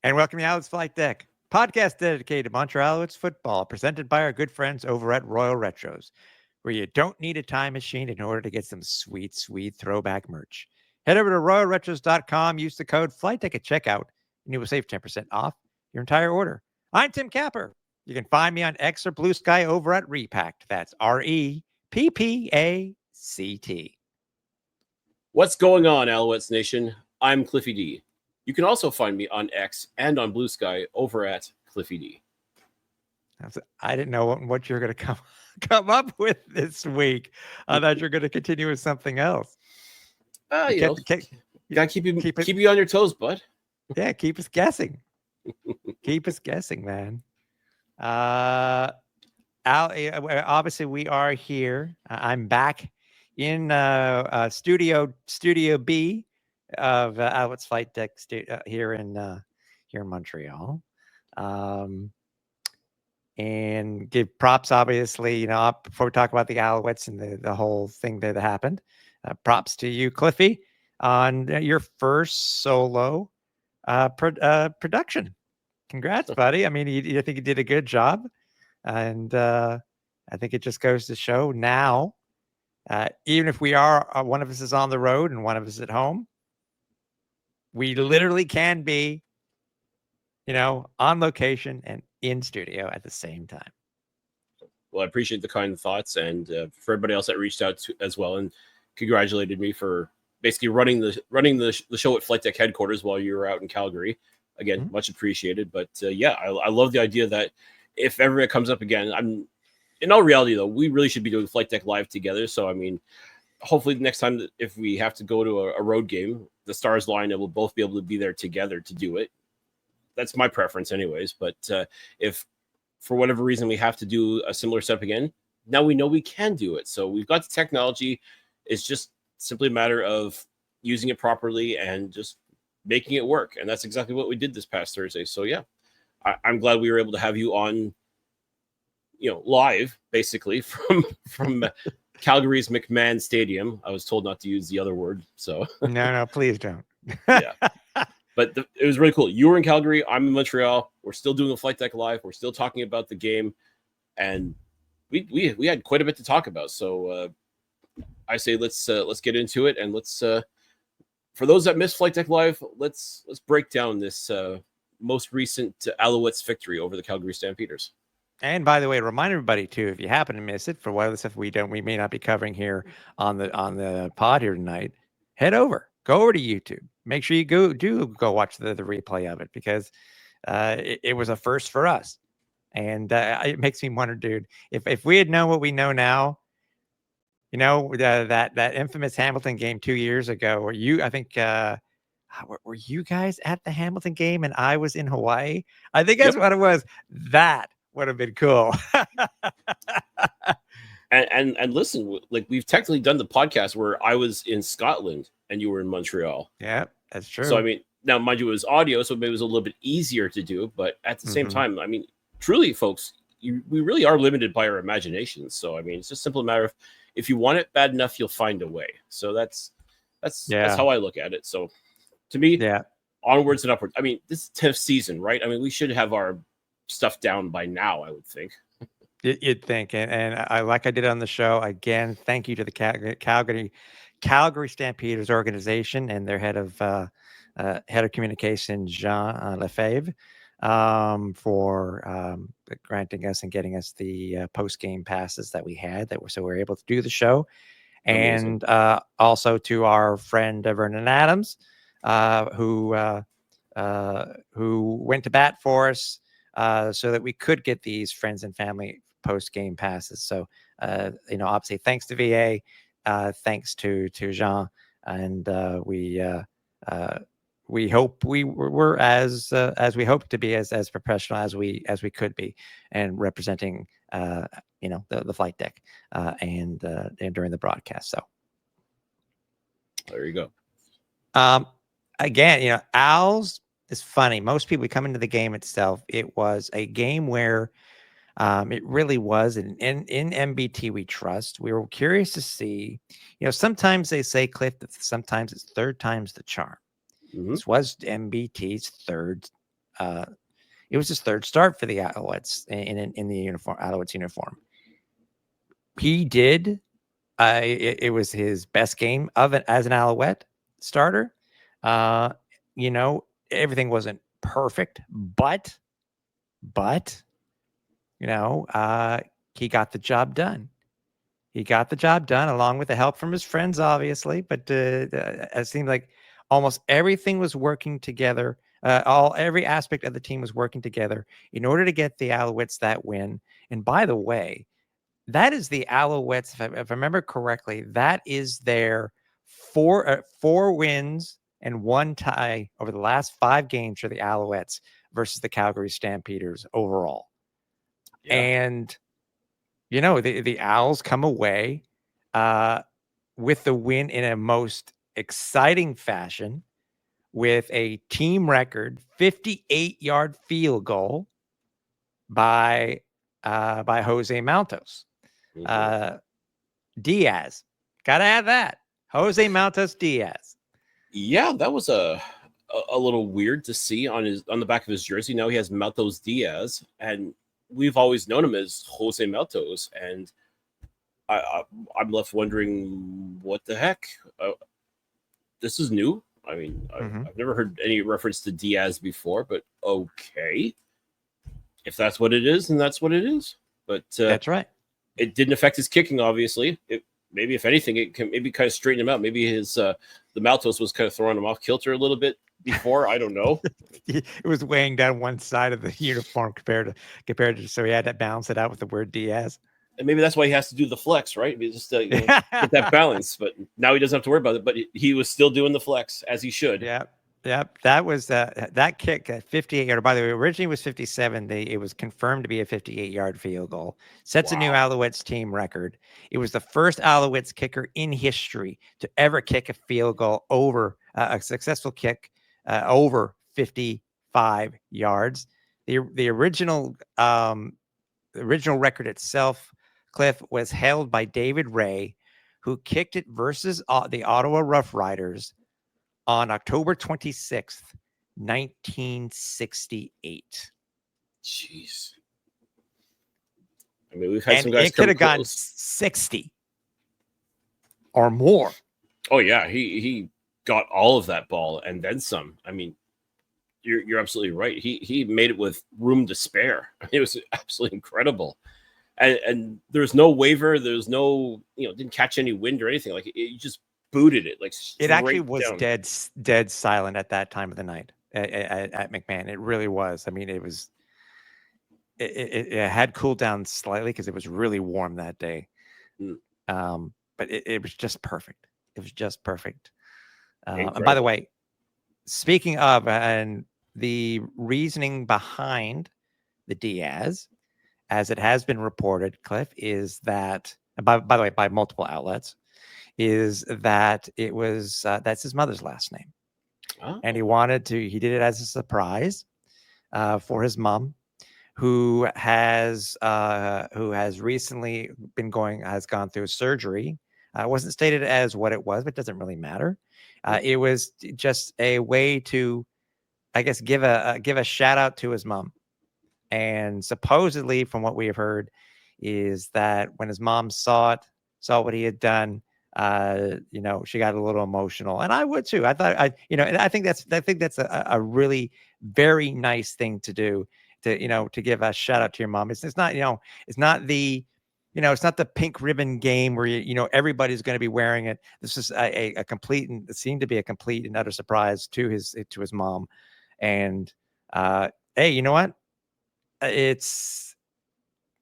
And welcome to Alouettes Flightdeck, podcast dedicated to Montreal Alouettes football, presented by our good friends over at Royal Retros, where you don't need a time machine in order to get some sweet, sweet throwback merch. Head over to royalretros.com, use the code Flightdeck at checkout, and you will save 10% off your entire order. I'm Tim Capper. You can find me on X or Blue Sky over at Repact. That's REPPACT. What's going on, Alouettes Nation? I'm Cliffy D. You can also find me on X and on Blue Sky over at Cliffy D. I didn't know what you're going to come up with this week. I thought you're going to continue with something else. Gotta keep you on your toes, bud. Yeah, keep us guessing. Keep us guessing, man. Obviously, we are here. I'm back in Studio B of Alouettes Flightdeck here in Montreal. And give props, obviously, before we talk about the Alouettes and the whole thing that happened. Props to you, Cliffy, on your first solo production. Congrats, buddy. I mean, I think you did a good job. And I think it just goes to show now, even if we are, one of us is on the road and one of us is at home, we literally can be, on location and in studio at the same time. Well, I appreciate the kind thoughts, and for everybody else that reached out to as well and congratulated me for basically running the show at Flightdeck headquarters while you were out in Calgary. Again, much appreciated. But I love the idea that if ever it comes up again, in all reality though, we really should be doing Flightdeck live together. So I mean, hopefully the next time if we have to go to a road game, the stars line and we'll both be able to be there together to do it. That's my preference anyways. But if for whatever reason we have to do a similar step again, now we know we can do it. So we've got the technology. It's just simply a matter of using it properly and just making it work. And that's exactly what we did this past Thursday. So yeah, I'm glad we were able to have you on, live basically from Calgary's McMahon Stadium. I was told not to use the other word. So no, please don't. Yeah. But it was really cool. You were in Calgary. I'm in Montreal. We're still doing a Flightdeck live. We're still talking about the game, and we had quite a bit to talk about. So I say let's get into it, and let's for those that missed Flightdeck live, let's break down this most recent Alouettes victory over the Calgary Stampeders. And by the way, remind everybody too, if you happen to miss it for one of the stuff we may not be covering here on the pod here tonight, go over to YouTube. Make sure you go watch the replay of it, because it was a first for us, and it makes me wonder, dude, if we had known what we know now, that infamous Hamilton game 2 years ago, where were you guys at the Hamilton game and I was in Hawaii? I think that's what it was. That would have been cool. And listen, like, we've technically done the podcast where I was in Scotland and you were in Montreal. Yeah, that's true. So I mean, now mind you, it was audio, so maybe it was a little bit easier to do. But at the same time, I mean, truly, folks, we really are limited by our imaginations. So I mean, it's just a simple matter of, if you want it bad enough, you'll find a way. So that's how I look at it. So to me, onwards and upwards. I mean, this is 10th season, right? I mean, we should have our stuff down by now, I would think. You'd think, and I, like I did on the show, again, thank you to the Calgary Stampeders organization and their head of communication, Jean Lefebvre, for granting us and getting us the post-game passes that we had, so we were able to do the show. Amazing. And also to our friend Vernon Adams, who went to bat for us so that we could get these friends and family post-game passes. So obviously thanks to VA, thanks to Jean, and we hope we're as we hope to be, as professional as we could be, and representing the flight deck and during the broadcast. So there you go. Again, Owls is funny. Most people come into the game itself. It was a game where it really was in MBT we trust. We were curious to see, sometimes they say, Cliff, that sometimes it's third time's the charm. This was MBT's third It was his third start for the Alouettes in the uniform, Alouettes uniform. He did. It was his best game of it as an Alouette starter. You know, everything wasn't perfect, but you know, he got the job done. He got the job done along with the help from his friends, obviously. But it seemed like almost everything was working together. Every aspect of the team was working together in order to get the Alouettes that win. And by the way, that is the Alouettes, if I remember correctly, that is their four wins and one tie over the last 5 games for the Alouettes versus the Calgary Stampeders overall. Yeah. And you know, the Owls come away with the win in a most exciting fashion with a team record 58-yard field goal by Jose Maltos. Diaz. Gotta add that. Jose Maltos Diaz. Yeah, that was a little weird to see on the back of his jersey. Now he has Maltos Diaz, and we've always known him as Jose Maltos, and I'm left wondering what the heck. This is new. I mean, I've never heard any reference to Diaz before, but okay, if that's what it is, then that's what it is. But that's right. It didn't affect his kicking, obviously. Maybe if anything, it can maybe kind of straighten him out. Maybe his the Maltos was kind of throwing him off kilter a little bit before. I don't know. It was weighing down one side of the uniform compared to, so he had to balance it out with the word Diaz. And maybe that's why he has to do the flex, right? Just you know, get that balance. But now he doesn't have to worry about it. But he was still doing the flex as he should. Yep. That was that kick at 58-yard. By the way, originally it was 57. It was confirmed to be a 58-yard field goal. Sets a new Alouettes team record. It was the first Alouettes kicker in history to ever kick a field goal over a successful kick over 55 yards. The original record itself, Cliff, was held by David Ray, who kicked it versus the Ottawa Rough Riders on October 26th, 1968. Jeez. I mean, we've had some guys it could have gone 60 or more. Oh yeah, he got all of that ball and then some. I mean, you're absolutely right. He made it with room to spare. It was absolutely incredible. And there's no waiver. There's no, didn't catch any wind or anything. Like you just booted it. Like it actually was down. dead silent at that time of the night at McMahon. It really was. I mean, it had cooled down slightly because it was really warm that day. But it was just perfect. It was just perfect. And by the way, speaking of, and the reasoning behind the Diaz, as it has been reported, Cliff, is that, by the way, by multiple outlets, is that it was that's his mother's last name. And he did it as a surprise for his mom, who has recently gone through surgery. It wasn't stated as what it was, but it doesn't really matter. It was just a way to, I guess, give a shout out to his mom. And supposedly, from what we have heard, is that when his mom saw what he had done, she got a little emotional, and I would too. I thought, I think that's a really very nice thing to do, to give a shout out to your mom. It's not the pink ribbon game where everybody's going to be wearing it. This is a complete, and it seemed to be a complete and utter surprise to his mom. And hey, you know what? It's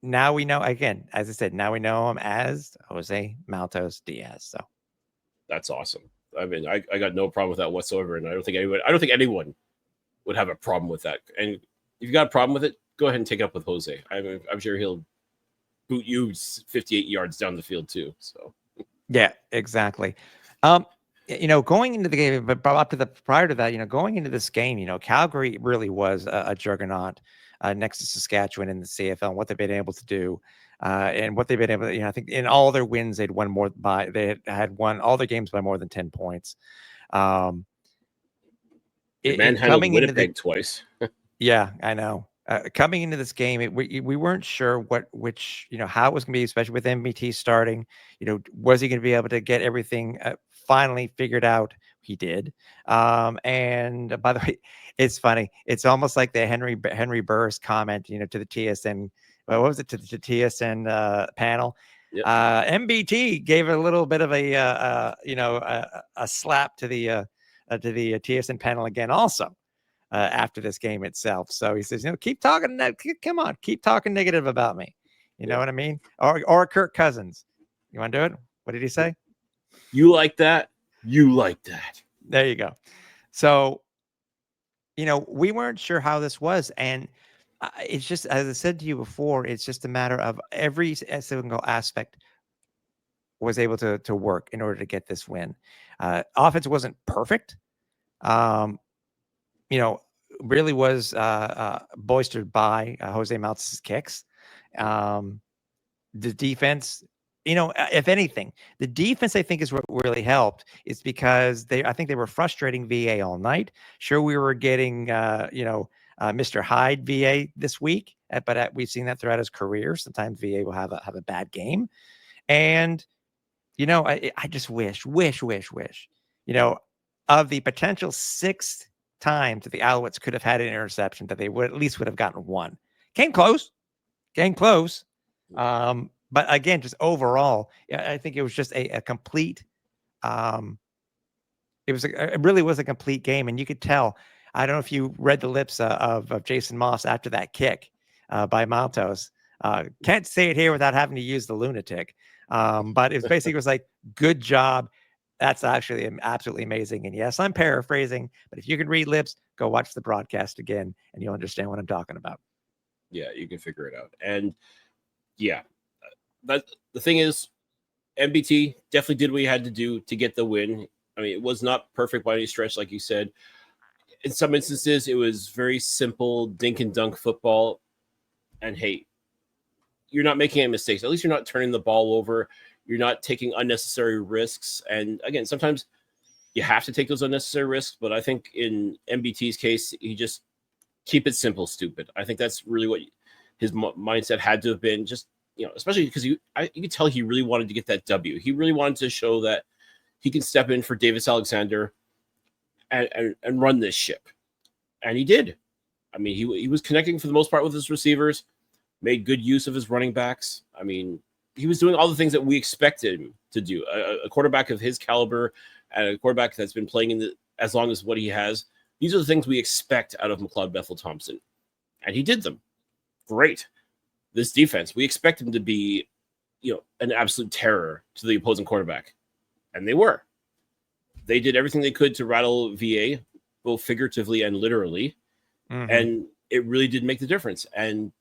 now we know, again, as I said, now we know him as Jose Maltos Diaz. So that's awesome. I mean, I got no problem with that whatsoever, and I don't think anyone would have a problem with that. And if you got a problem with it, go ahead and take it up with Jose. I'm sure he'll boot you 58 yards down the field too. So yeah, exactly. Going into the game, but prior to that, going into this game, Calgary really was a juggernaut next to Saskatchewan in the CFL, and what they've been able to do, and what they've been able to, I think in all their wins, they had won all their games by more than 10 points. Manhandled Winnipeg twice. Yeah, I know. Coming into this game, we weren't sure which how it was going to be, especially with MBT starting. Was he going to be able to get everything finally figured out? He did. And by the way, it's funny. It's almost like the Henry Burris comment, to the TSN. Well, what was it, to the TSN panel? Yep. MBT gave a little bit of a slap to the TSN panel again, also. After this game itself. So he says, keep talking. Come on, keep talking negative about me. You know what I mean? Or Kirk Cousins. You want to do it? What did he say? You like that? You like that. There you go. So, we weren't sure how this was. And it's just, as I said to you before, it's just a matter of every single aspect was able to work in order to get this win. Offense wasn't perfect. Really was boistered by Jose Maltos' kicks. The defense, if anything, the defense I think is what really helped. Is because I think they were frustrating VA all night. Sure, we were getting Mr. Hyde VA this week, but we've seen that throughout his career. Sometimes VA will have a bad game, and I just wish, of the potential 6 times that the Alouettes could have had an interception, that they would have gotten one. Came close. But again, just overall, I think it was just a complete. It really was a complete game, and you could tell. I don't know if you read the lips of Jason Moss after that kick by Maltos. Can't say it here without having to use the lunatic. But it was like, good job. That's actually absolutely amazing. And yes, I'm paraphrasing, but if you can read lips, go watch the broadcast again and you'll understand what I'm talking about. Yeah, you can figure it out. And yeah, the thing is, MBT definitely did what he had to do to get the win. I mean, it was not perfect by any stretch, like you said. In some instances, it was very simple dink and dunk football. And hey, you're not making any mistakes. At least you're not turning the ball over. You're not taking unnecessary risks. And again, sometimes you have to take those unnecessary risks. But I think in MBT's case, he just keep it simple, stupid. I think that's really what his mindset had to have been. Just, especially because you could tell he really wanted to get that W. He really wanted to show that he can step in for Davis Alexander and run this ship. And he did. I mean, he was connecting for the most part with his receivers, made good use of his running backs. I mean, he was doing all the things that we expected him to do. A quarterback of his caliber and a quarterback that's been playing as long as what he has. These are the things we expect out of McLeod Bethel Thompson. And he did them. Great. This defense, we expect him to be, an absolute terror to the opposing quarterback. And they were. They did everything they could to rattle VA, both figuratively and literally. Mm-hmm. And it really did make the difference. And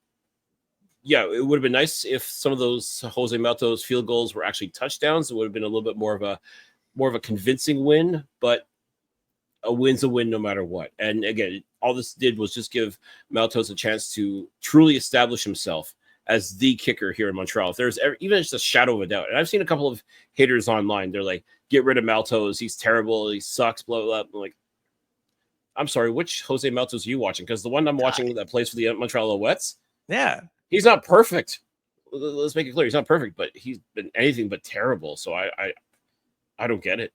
yeah, it would have been nice if some of those Jose Maltos field goals were actually touchdowns. It would have been a little bit more of a convincing win, but a win's a win no matter what. And again, all this did was just give Maltos a chance to truly establish himself as the kicker here in Montreal. If there's even just a shadow of a doubt, and I've seen a couple of haters online, they're like, get rid of Maltos, he's terrible, he sucks, blah, blah, blah. I'm like, I'm sorry, which Jose Maltos are you watching? Because the one I'm watching that plays for the Montreal Alouettes, yeah, he's not perfect. Let's make it clear, he's not perfect, but he's been anything but terrible. So I don't get it.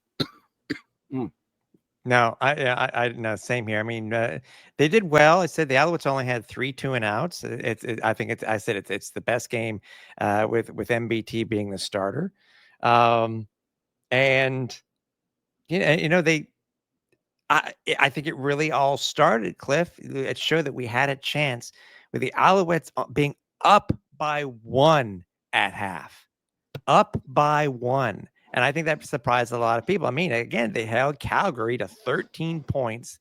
No, I no, same here. I mean, they did well. I said the Alouettes only had 3 2-and-outs. I said it's the best game with MBT being the starter, and I think it really all started, Cliff. It showed that we had a chance with the Alouettes being up by 1 at half, up by 1. And I think that surprised a lot of people. I mean, again, they held Calgary to 13 points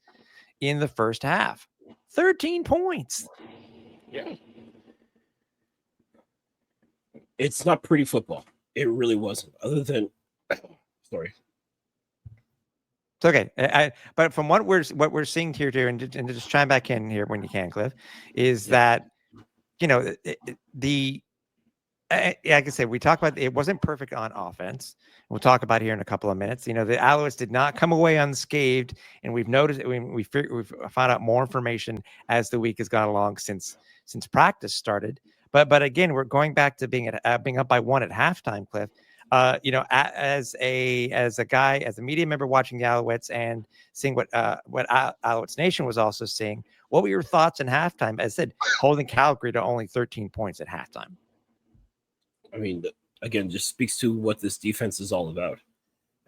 in the first half. 13 points. Yeah. It's not pretty football. It really wasn't. Other than, sorry. It's okay. But from what we're seeing here, too, and just chime back in here when you can, Cliff, is that, the like I said, we talk about it wasn't perfect on offense. We'll talk about it here in a couple of minutes. The Alouettes did not come away unscathed, and we've noticed we've found out more information as the week has gone along since practice started. But again, we're going back to being up by 1 at halftime, Cliff. As a media member watching the Alouettes and seeing what Alouettes Nation was also seeing, what were your thoughts in halftime? As I said, holding Calgary to only 13 points at halftime. I mean, again, just speaks to what this defense is all about,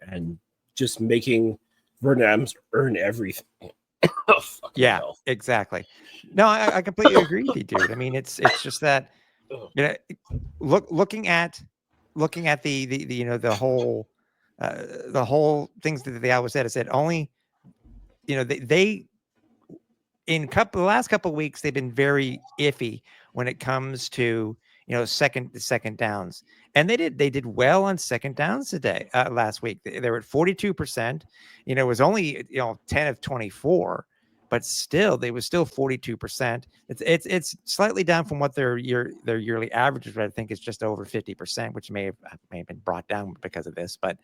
and just making Vernon Adams earn everything. Yeah, hell. Exactly. No, I completely agree with you, dude. I mean, it's just that looking at the whole things that the Alouettes said. I said only they in the last couple of weeks they've been very iffy when it comes to second downs, and they did well on second downs today. Last week they were at 42%. It was only 10 of 24, but still they was still 42%. It's slightly down from what their yearly averages, but I think it's just over 50%, which may have been brought down because of this, but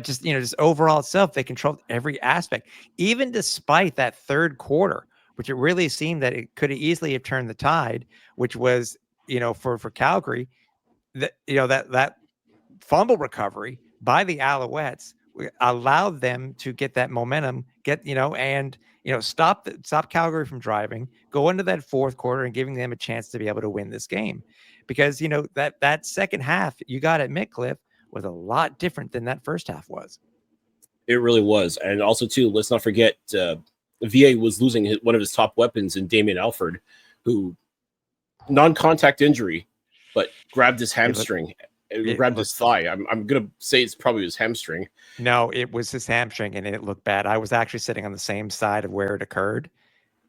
just just overall itself, they controlled every aspect, even despite that third quarter, which it really seemed that it could have easily have turned the tide, which was for Calgary, that fumble recovery by the Alouettes allowed them to get that momentum, stop Calgary from driving, go into that fourth quarter and giving them a chance to be able to win this game, because that second half, you got to admit, Cliff, was a lot different than that first half was. It really was. And also, too, let's not forget, VA was losing one of his top weapons in Damien Alford, who non-contact injury, but grabbed his hamstring, grabbed his thigh. I'm going to say it's probably his hamstring. No, it was his hamstring, and it looked bad. I was actually sitting on the same side of where it occurred.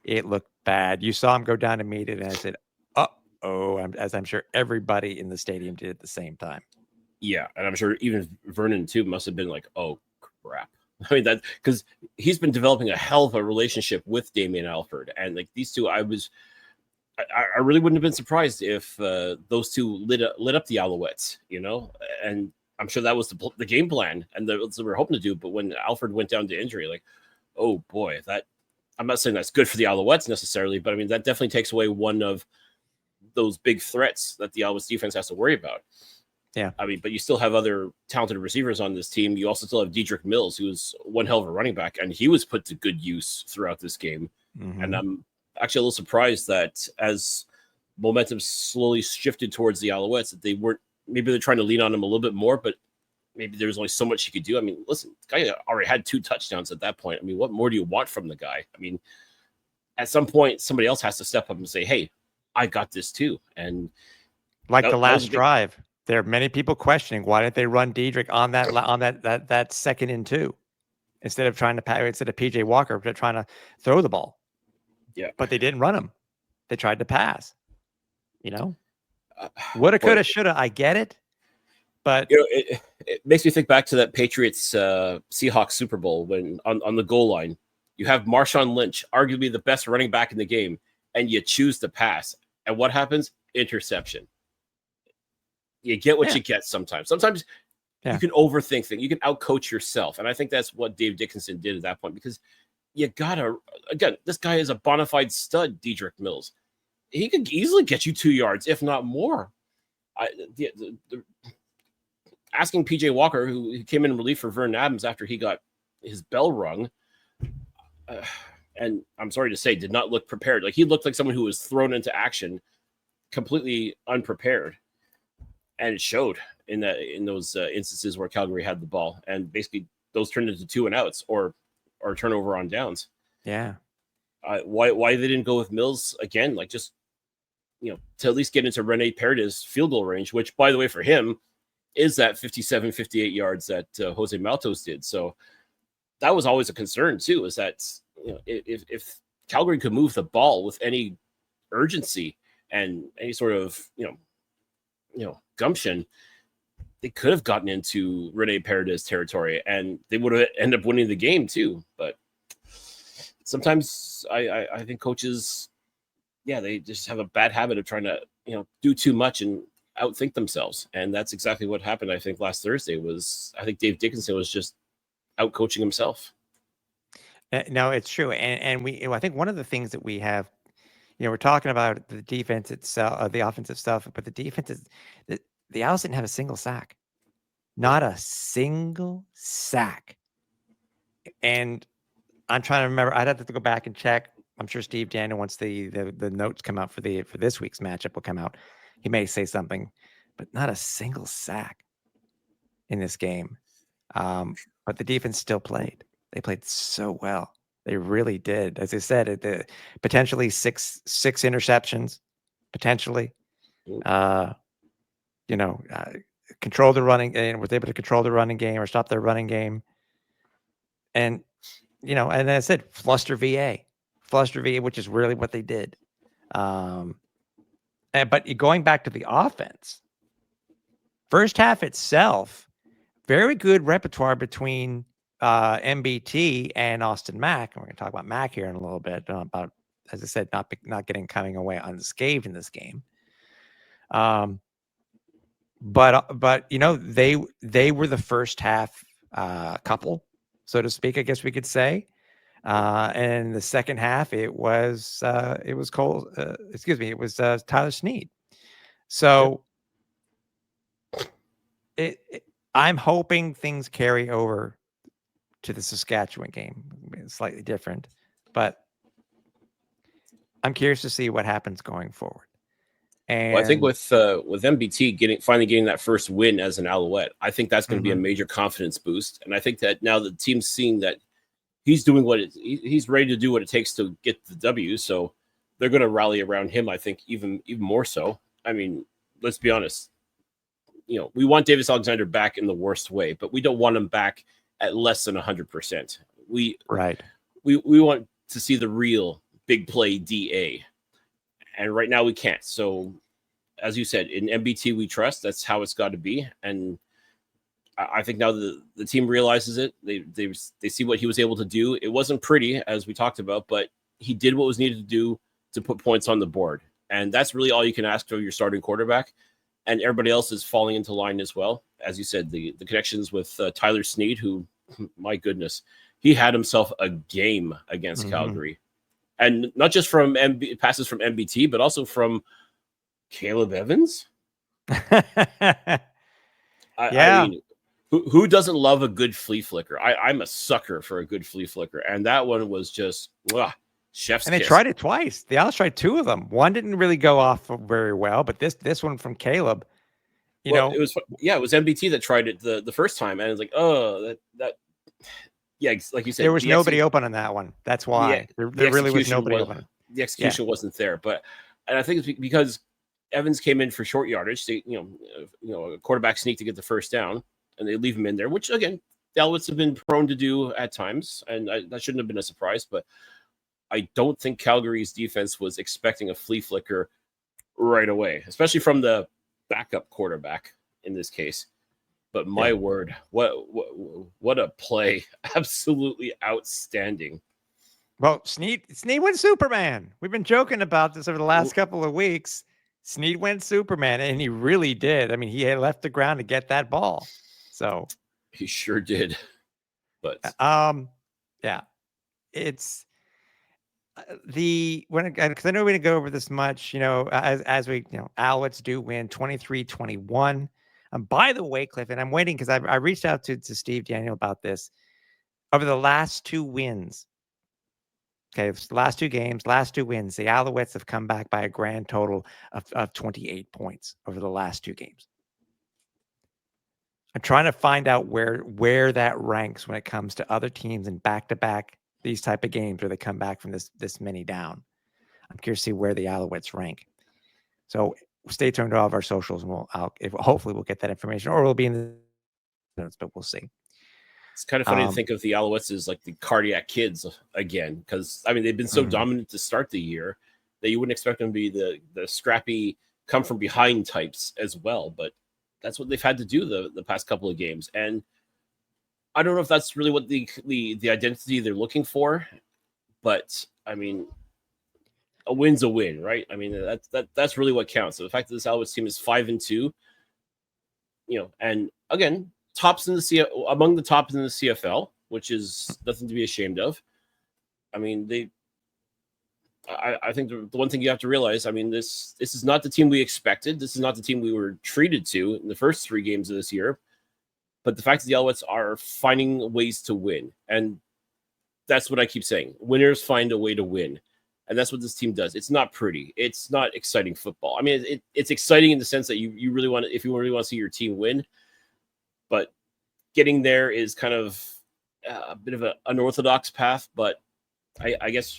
It looked bad. You saw him go down to meet it, and I said, as I'm sure everybody in the stadium did at the same time. Yeah, and I'm sure even Vernon, too, must have been like, oh, crap. I mean, that because he's been developing a hell of a relationship with Damien Alford. And like these two, I really wouldn't have been surprised if those two lit up the Alouettes, and I'm sure that was the game plan, and that's what we were hoping to do. But when Alford went down to injury, like, oh boy, I'm not saying that's good for the Alouettes necessarily, but I mean, that definitely takes away one of those big threats that the Alouettes defense has to worry about. Yeah. I mean, but you still have other talented receivers on this team. You also still have Dedrick Mills, who's one hell of a running back, and he was put to good use throughout this game. Mm-hmm. And I'm actually a little surprised that as momentum slowly shifted towards the Alouettes, that maybe they're trying to lean on him a little bit more, but maybe there's only so much he could do. I mean, listen, the guy already had 2 touchdowns at that point. I mean, what more do you want from the guy? I mean, at some point, somebody else has to step up and say, hey, I got this too. And like the last drive, there are many people questioning why didn't they run Dedrick on that 2nd and 2 instead of PJ Walker trying to throw the ball. Yeah, but they didn't run him. They tried to pass. Woulda, coulda, shoulda. I get it, but it makes me think back to that Patriots Seahawks Super Bowl when on the goal line you have Marshawn Lynch, arguably the best running back in the game, and you choose to pass, and what happens? Interception. You get what you get sometimes. Sometimes you can overthink things. You can outcoach yourself. And I think that's what Dave Dickinson did at that point, because you gotta, again, this guy is a bona fide stud, Dedrick Mills. He could easily get you 2 yards, if not more. Asking PJ Walker, who came in relief for Vernon Adams after he got his bell rung, and I'm sorry to say, did not look prepared. Like, he looked like someone who was thrown into action completely unprepared. And it showed in those instances where Calgary had the ball, and basically those turned into 2 and outs or turnover on downs. Yeah. Why they didn't go with Mills again? Like, just to at least get into Rene Paredes' field goal range, which, by the way, for him is that 57, 58 yards that Jose Maltos did. So that was always a concern too. Is that if Calgary could move the ball with any urgency and any sort of gumption, they could have gotten into Rene Paredes territory, and they would have ended up winning the game too. But sometimes I think coaches, they just have a bad habit of trying to, do too much and outthink themselves. And that's exactly what happened. I think last Thursday I think Dave Dickinson was just out coaching himself. No, it's true. I think one of the things that we have, we're talking about the defense itself, the offensive stuff, but the defense is the Owls didn't have a single sack, not a single sack. And I'm trying to remember. I'd have to go back and check. I'm sure Steve Daniel, once the notes come out for this week's matchup will come out, he may say something, but not a single sack in this game. But the defense still played. They played so well. They really did. As I said, potentially six interceptions, potentially. Control the running and was able to control the running game or stop their running game. And and as I said, fluster VA, which is really what they did. But going back to the offense, first half itself, very good repertoire between MBT and Austin Mack. And we're going to talk about Mack here in a little bit about, as I said, not coming away unscathed in this game. But they were the first half couple, so to speak, I guess we could say. And the second half, it was Tyler Snead. So I'm hoping things carry over to the Saskatchewan game. It's slightly different, but I'm curious to see what happens going forward. And I think with MBT finally getting that first win as an Alouette, I think that's going to be a major confidence boost. And I think that now the team's seeing that he's doing he's ready to do what it takes to get the W. So they're going to rally around him. I think even more so. I mean, let's be honest. We want Davis Alexander back in the worst way, but we don't want him back at less than 100%. We want to see the real big play DA. And right now we can't. So as you said, in MBT, we trust. That's how it's got to be. And I think now the team realizes it. They see what he was able to do. It wasn't pretty, as we talked about, but he did what was needed to do to put points on the board. And that's really all you can ask of your starting quarterback. And everybody else is falling into line as well. As you said, the connections with Tyler Snead, who, my goodness, he had himself a game against Calgary. And not just from passes from MBT, but also from Caleb Evans. I mean, who doesn't love a good flea flicker? I'm a sucker for a good flea flicker. And that one was just chef's kiss. And they tried it twice. The Owls tried two of them. One didn't really go off very well, but this one from Caleb, it was MBT that tried it the first time, and it's like, like you said, there was nobody open on that one. That's why there really was nobody open. The execution wasn't there, and I think it's because Evans came in for short yardage, a quarterback sneak to get the first down, and they leave him in there, which again, the Alouettes have been prone to do at times, and that shouldn't have been a surprise, but I don't think Calgary's defense was expecting a flea flicker right away, especially from the backup quarterback in this case. But my word, what a play. Absolutely outstanding. Well, Snead went Superman. We've been joking about this over the last couple of weeks. Snead went Superman, and he really did. I mean, he had left the ground to get that ball. So he sure did. But it's because I know we didn't go over this much, as we, Alouettes do win 23-21. By the way, Cliff, and I'm waiting because I reached out to Steve Daniel about this. Over the last two wins, last two games, last two wins, the Alouettes have come back by a grand total of 28 points over the last two games. I'm trying to find out where that ranks when it comes to other teams in back-to-back these type of games where they come back from this many down. I'm curious to see where the Alouettes rank. So stay tuned to all of our socials, and hopefully we'll get that information, or we'll be in the notes, but we'll see. It's kind of funny to think of the Alouettes as like the cardiac kids again, because I mean they've been so dominant to start the year that you wouldn't expect them to be the scrappy, come from behind types as well. But that's what they've had to do the past couple of games, and I don't know if that's really what the identity they're looking for, but I mean, a win's a win, right? I mean, that's really what counts. So the fact that this Alouettes team is 5-2, and again, among the tops in the CFL, which is nothing to be ashamed of. I mean, I think the one thing you have to realize, I mean, this is not the team we expected. This is not the team we were treated to in the first 3 games of this year. But the fact that the Alouettes are finding ways to win, and that's what I keep saying. Winners find a way to win. And that's what this team does. It's not pretty. It's not exciting football. I mean, it's exciting in the sense that you really want to, if you really want to see your team win, but getting there is kind of a bit of an unorthodox path. But I guess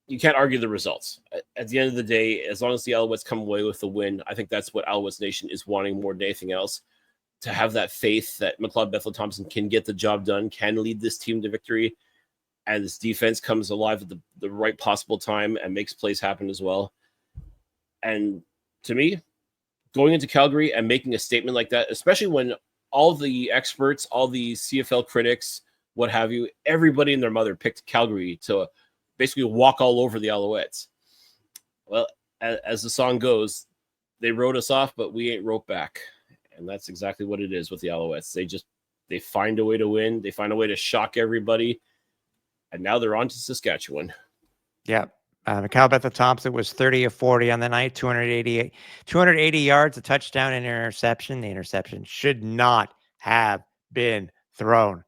you can't argue the results. At the end of the day, as long as the Alouettes come away with the win, I think that's what Alouettes Nation is wanting more than anything else. To have that faith that McLeod Bethel Thompson can get the job done, can lead this team to victory, and this defense comes alive at the right possible time and makes plays happen as well. And to me, going into Calgary and making a statement like that, especially when all the experts, all the CFL critics, what have you, everybody and their mother picked Calgary to basically walk all over the Alouettes. Well, as the song goes, they wrote us off, but we ain't wrote back. And that's exactly what it is with the Alouettes. They find a way to win. They find a way to shock everybody. And now they're on to Saskatchewan. Yeah. Cal Bethel Thompson was 30 of 40 on the night, 280 yards, a touchdown and an interception. The interception should not have been thrown.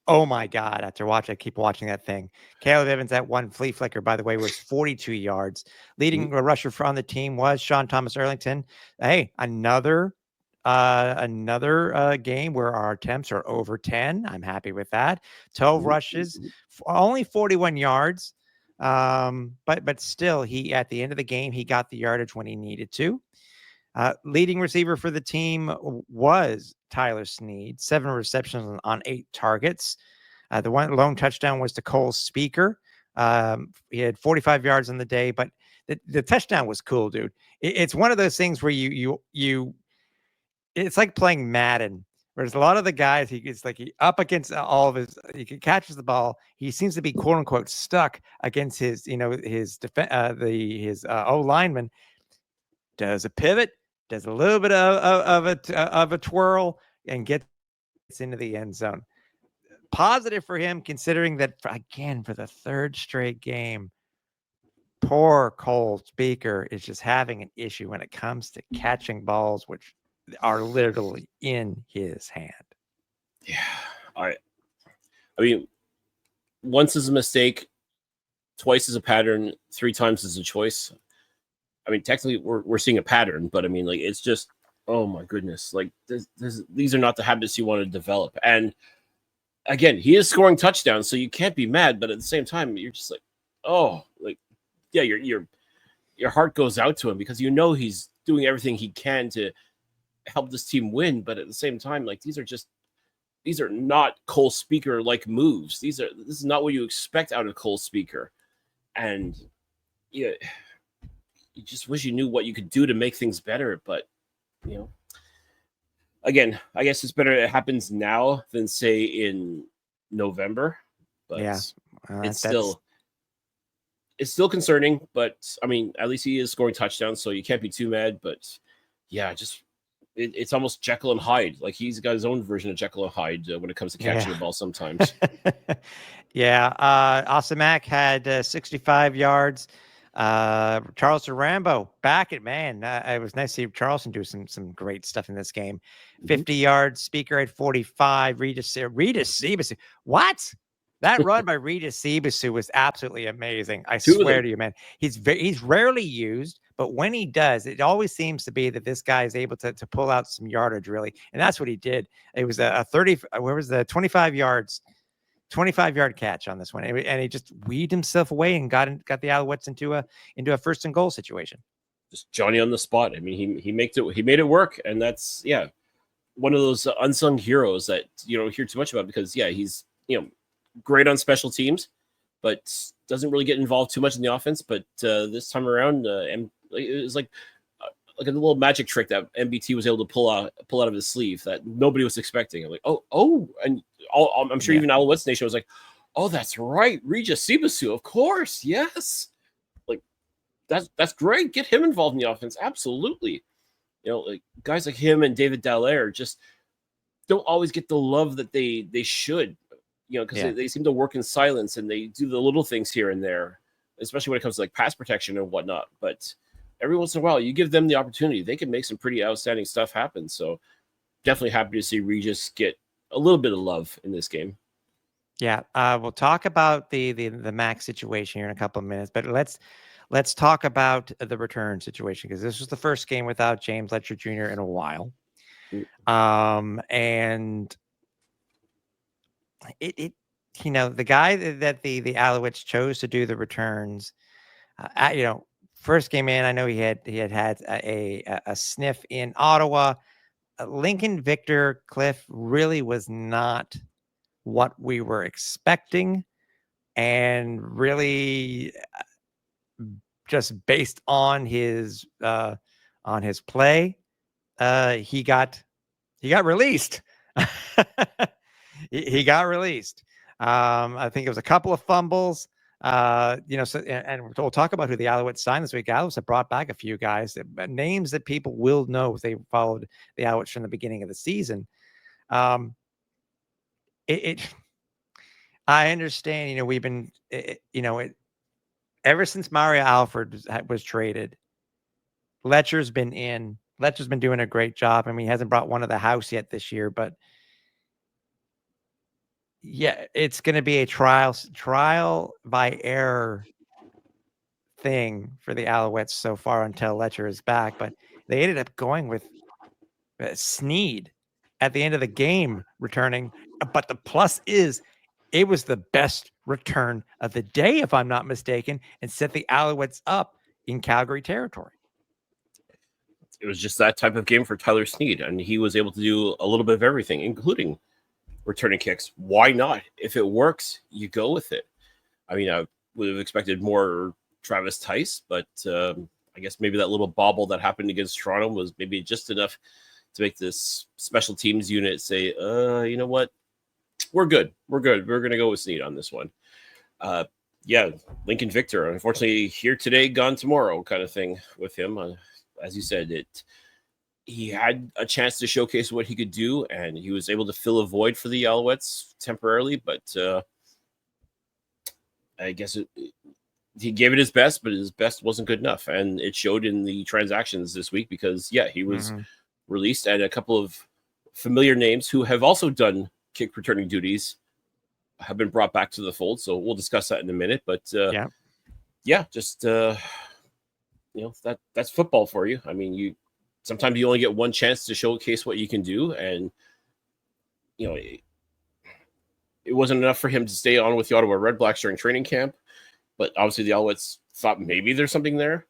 Oh my God. I keep watching that thing. Caleb Evans at one flea flicker, by the way, was 42 yards. Leading rusher on the team was Sean Thomas Erlington. Hey, another game where our attempts are over 10. I'm happy with that. 12 rushes, only 41 yards. But still, at the end of the game, he got the yardage when he needed to. Leading receiver for the team was Tyler Sneed, 7 receptions on 8 targets. The one lone touchdown was to Cole Speaker. He had 45 yards on the day, but the touchdown was cool, dude. It's one of those things where it's like playing Madden. Whereas a lot of the guys, he up against all of his, he catches the ball. He seems to be quote unquote stuck against his O lineman. Does a pivot, does a little bit of a twirl, and gets into the end zone. Positive for him, considering that again for the 3rd straight game, poor Cole Speaker is just having an issue when it comes to catching balls, which are literally in his hand. Yeah. I mean, once is a mistake, twice is a pattern, 3 times is a choice. I mean, technically we're seeing a pattern, but I mean, like, it's just, oh my goodness. Like these are not the habits you want to develop. And again, he is scoring touchdowns, so you can't be mad, but at the same time, you're just like, oh, like, yeah, your heart goes out to him because he's doing everything he can to help this team win, but at the same time, like, these are not Cole Speaker like moves. This is not what you expect out of Cole Speaker. And yeah, you just wish you knew what you could do to make things better. But again, I guess it's better it happens now than say in November. But yeah, it's still concerning. But I mean, at least he is scoring touchdowns, so you can't be too mad. But yeah, just it's almost Jekyll and Hyde. Like, he's got his own version of Jekyll and Hyde when it comes to catching the ball sometimes. Yeah. Osamac had 65 yards. Charleston Rambo back at man. It was nice to see Charleston do some great stuff in this game. 50 yards. Speaker at 45. Regis Sibasu. What? That run by Regis Sibasu was absolutely amazing. I swear to you, man. He's rarely used, but when he does, it always seems to be that this guy is able to pull out some yardage, really. And that's what he did. It was a 25 yards. 25-yard catch on this one, and he just weeded himself away and got the Alouettes into a 1st and goal situation. Just Johnny on the spot. I mean, he made it work, and that's one of those unsung heroes that you don't hear too much about because he's great on special teams, but doesn't really get involved too much in the offense. But this time around, and it was like a little magic trick that MBT was able to pull out of his sleeve that nobody was expecting. I'm like, oh, and I'm sure even Alouettes Nation was like, oh, that's right, Regis Sibasu, of course, yes. that's great. Get him involved in the offense. Absolutely. Like guys like him and David Dallaire just don't always get the love that they should, because they seem to work in silence and they do the little things here and there, especially when it comes to like pass protection and whatnot. But every once in a while, you give them the opportunity, they can make some pretty outstanding stuff happen. So definitely happy to see Regis get a little bit of love in this game. Yeah, we'll talk about the Max situation here in a couple of minutes, but let's talk about the return situation, because this was the first game without James Letcher Jr. in a while. And it the guy that the Alouettes chose to do the returns, first game in, I know he had a sniff in Ottawa. Lincoln Victor Cliff really was not what we were expecting, and really just based on his play, he got released. he got released. I think it was a couple of fumbles. So, and we'll talk about who the Alouettes signed this week. Alouettes have brought back a few guys, names that people will know if they followed the Alouettes from the beginning of the season. I understand, we've been, ever since Mario Alford was traded, Letcher's been doing a great job. I mean, he hasn't brought one to the house yet this year, but yeah, it's going to be a trial by error thing for the Alouettes so far until Letcher is back. But they ended up going with Sneed at the end of the game returning. But the plus is it was the best return of the day, if I'm not mistaken, and set the Alouettes up in Calgary territory. It was just that type of game for Tyler Sneed, and he was able to do a little bit of everything, including returning kicks. Why not? If it works, you go with it. I mean, I would have expected more Travis Tice, but I guess maybe that little bobble that happened against Toronto was maybe just enough to make this special teams unit say, you know what? We're good. We're going to go with Sneed on this one. Lincoln Victor, unfortunately, here today, gone tomorrow kind of thing with him. As you said, he had a chance to showcase what he could do, and he was able to fill a void for the Alouettes temporarily, but I guess he gave it his best, but his best wasn't good enough, and it showed in the transactions this week because, he was released, and a couple of familiar names who have also done kick returning duties have been brought back to the fold, so we'll discuss that in a minute, but that's football for you. I mean, sometimes you only get one chance to showcase what you can do, and it wasn't enough for him to stay on with the Ottawa Red Blacks during training camp, but obviously the Alouettes thought maybe there's something there.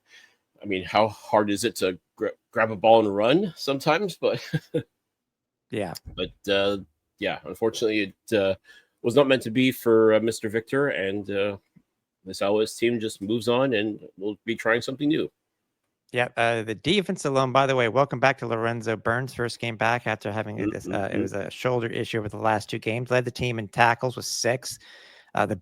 I mean, how hard is it to grab a ball and run sometimes? But unfortunately, it was not meant to be for Mr. Victor, and this Alouettes team just moves on, and we'll be trying something new. Yeah, the defense alone, by the way, welcome back to Lorenzo Burns' first game back after having it was a shoulder issue over the last two games. Led the team in tackles with 6. The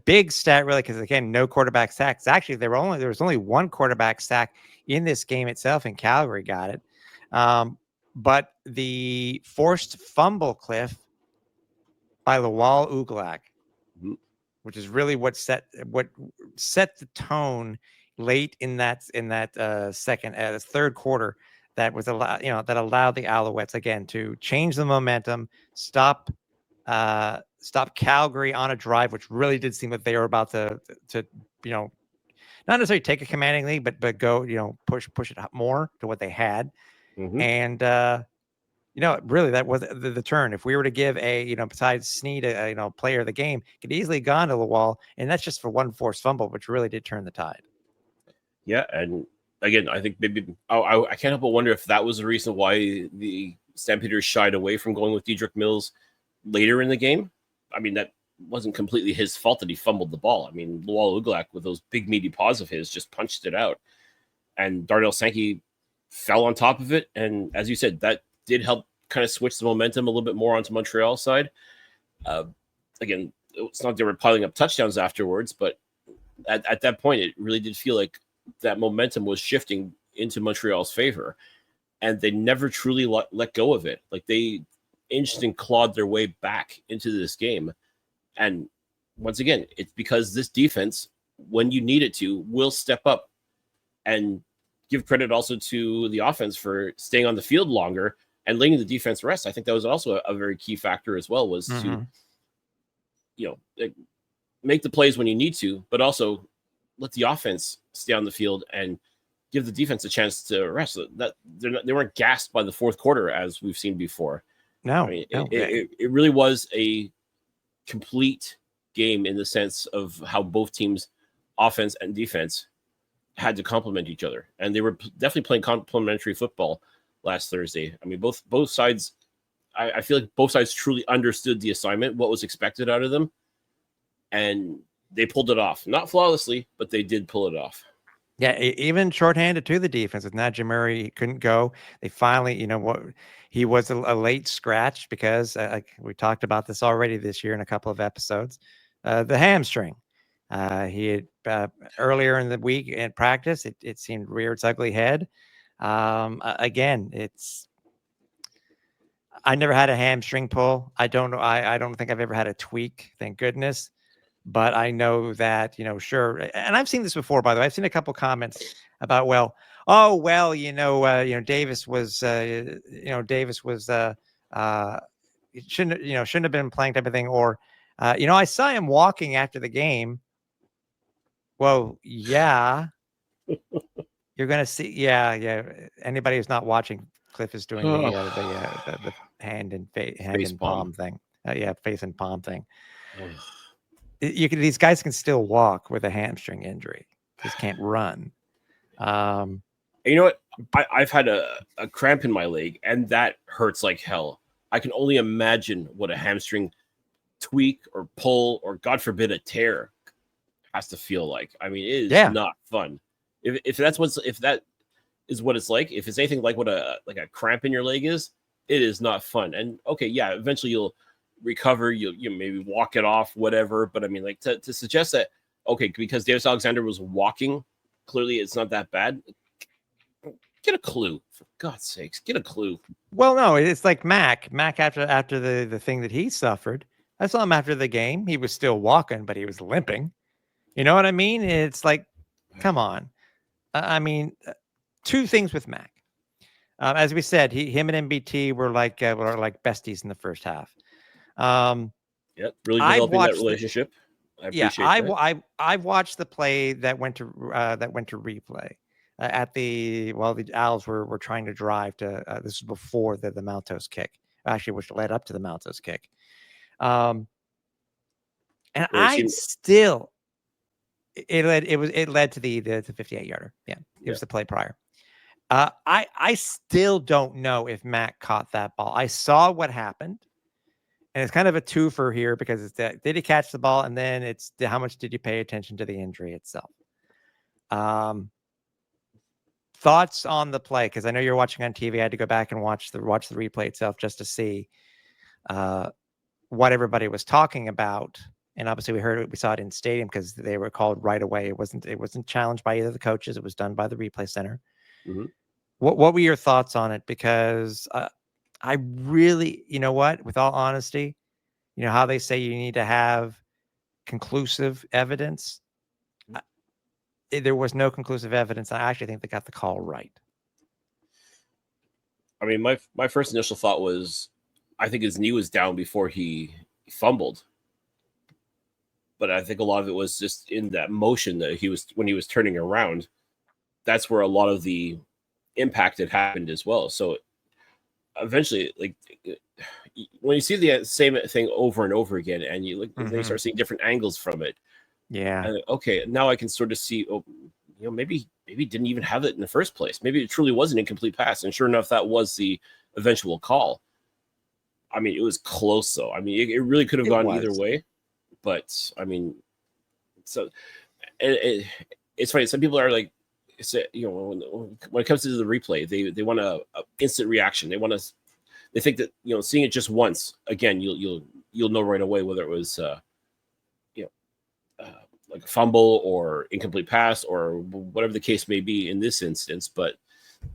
big stat, really, because again, no quarterback sacks. Actually, there was only one quarterback sack in this game itself, and Calgary got it. But the forced fumble, Cliff, by Lawal Uglak, which is really what set the tone late in that third quarter, that allowed the Alouettes again to change the momentum, stop Calgary on a drive, which really did seem that they were about to not necessarily take a commanding lead, but go push it more to what they had. And really that was the turn. If we were to give besides Sneed a player of the game, could easily gone to Lawal, and that's just for one forced fumble, which really did turn the tide. Yeah, and again, I think maybe I can't help but wonder if that was the reason why the Stampeders shied away from going with Dedrick Mills later in the game. I mean, that wasn't completely his fault that he fumbled the ball. I mean, Lawal Uglak, with those big meaty paws of his, just punched it out, and Darnell Sankey fell on top of it. And as you said, that did help kind of switch the momentum a little bit more onto Montreal's side. Again, it's not they were piling up touchdowns afterwards, but at that point, it really did feel like that momentum was shifting into Montreal's favor, and they never truly let go of it. Like they inched and clawed their way back into this game. And once again, it's because this defense, when you need it to, will step up. And give credit also to the offense for staying on the field longer and letting the defense rest. I think that was also a very key factor as well, was to, make the plays when you need to, but also let the offense stay on the field and give the defense a chance to rest. That they weren't gassed by the fourth quarter as we've seen before. No, I mean, it really was a complete game in the sense of how both teams, offense and defense, had to complement each other, and they were definitely playing complementary football last Thursday. I mean, both sides. I feel like both sides truly understood the assignment, what was expected out of them, and they pulled it off. Not flawlessly, but they did pull it off. Yeah, even shorthanded to the defense with Najee Murray, he couldn't go. They finally, he was a late scratch because we talked about this already this year in a couple of episodes. The hamstring. He had earlier in the week in practice, it seemed reared its ugly head. Again, I never had a hamstring pull. I don't know. I don't think I've ever had a tweak, thank goodness. But I know that, sure. And I've seen this before, by the way. I've seen a couple comments about, Davis was, shouldn't have been playing type of thing. Or, I saw him walking after the game. Well, yeah, you're going to see. Yeah. Anybody who's not watching, Cliff is doing the hand and palm thing. Face and palm thing. These guys can still walk with a hamstring injury. Just can't run. You know what? I've had a cramp in my leg, and that hurts like hell. I can only imagine what a hamstring tweak or pull, or God forbid, a tear has to feel like. I mean, it is not fun. If that is what it's like, if it's anything like what a cramp in your leg is, it is not fun. And okay, yeah, eventually you'll recover, you maybe walk it off, whatever. But I mean, like to suggest that, okay, because Davis Alexander was walking, clearly it's not that bad. Get a clue, for God's sakes, get a clue. Well, no, it's like Mac after the thing that he suffered. I saw him after the game. He was still walking, but he was limping. You know what I mean? It's like, come on. I mean, two things with Mac. As we said, him and MBT were like besties in the first half. Really developing that relationship. I appreciate that. I've watched the play that went to replay at the Owls were trying to drive to. This was before the Maltos kick, actually, which led up to the Maltos kick. And it led to the 58-yarder. Yeah, it was the play prior. I still don't know if Mac caught that ball. I saw what happened. And it's kind of a twofer here because it's that, did he catch the ball? And then it's how much did you pay attention to the injury itself? Thoughts on the play? Because I know you're watching on TV. I had to go back and watch the replay itself just to see what everybody was talking about. And obviously we saw it in stadium because they were called right away. It wasn't challenged by either of the coaches. It was done by the replay center. Mm-hmm. What were your thoughts on it? Because I really, with all honesty, how they say you need to have conclusive evidence. There was no conclusive evidence. I actually think they got the call right. I mean, my first initial thought was, I think his knee was down before he fumbled. But I think a lot of it was just in that motion that when he was turning around. That's where a lot of the impact had happened as well. So eventually, like, when you see the same thing over and over again, and you look, then you start seeing different angles from it. Yeah. And, okay, now I can sort of see. Oh, maybe he didn't even have it in the first place. Maybe it truly was an incomplete pass. And sure enough, that was the eventual call. I mean, it was close though. I mean, it really could have gone either way. But I mean, so it's funny. Some people are like, when it comes to the replay, they want a instant reaction. They think that seeing it just once again, you'll know right away whether it was like a fumble or incomplete pass or whatever the case may be in this instance. But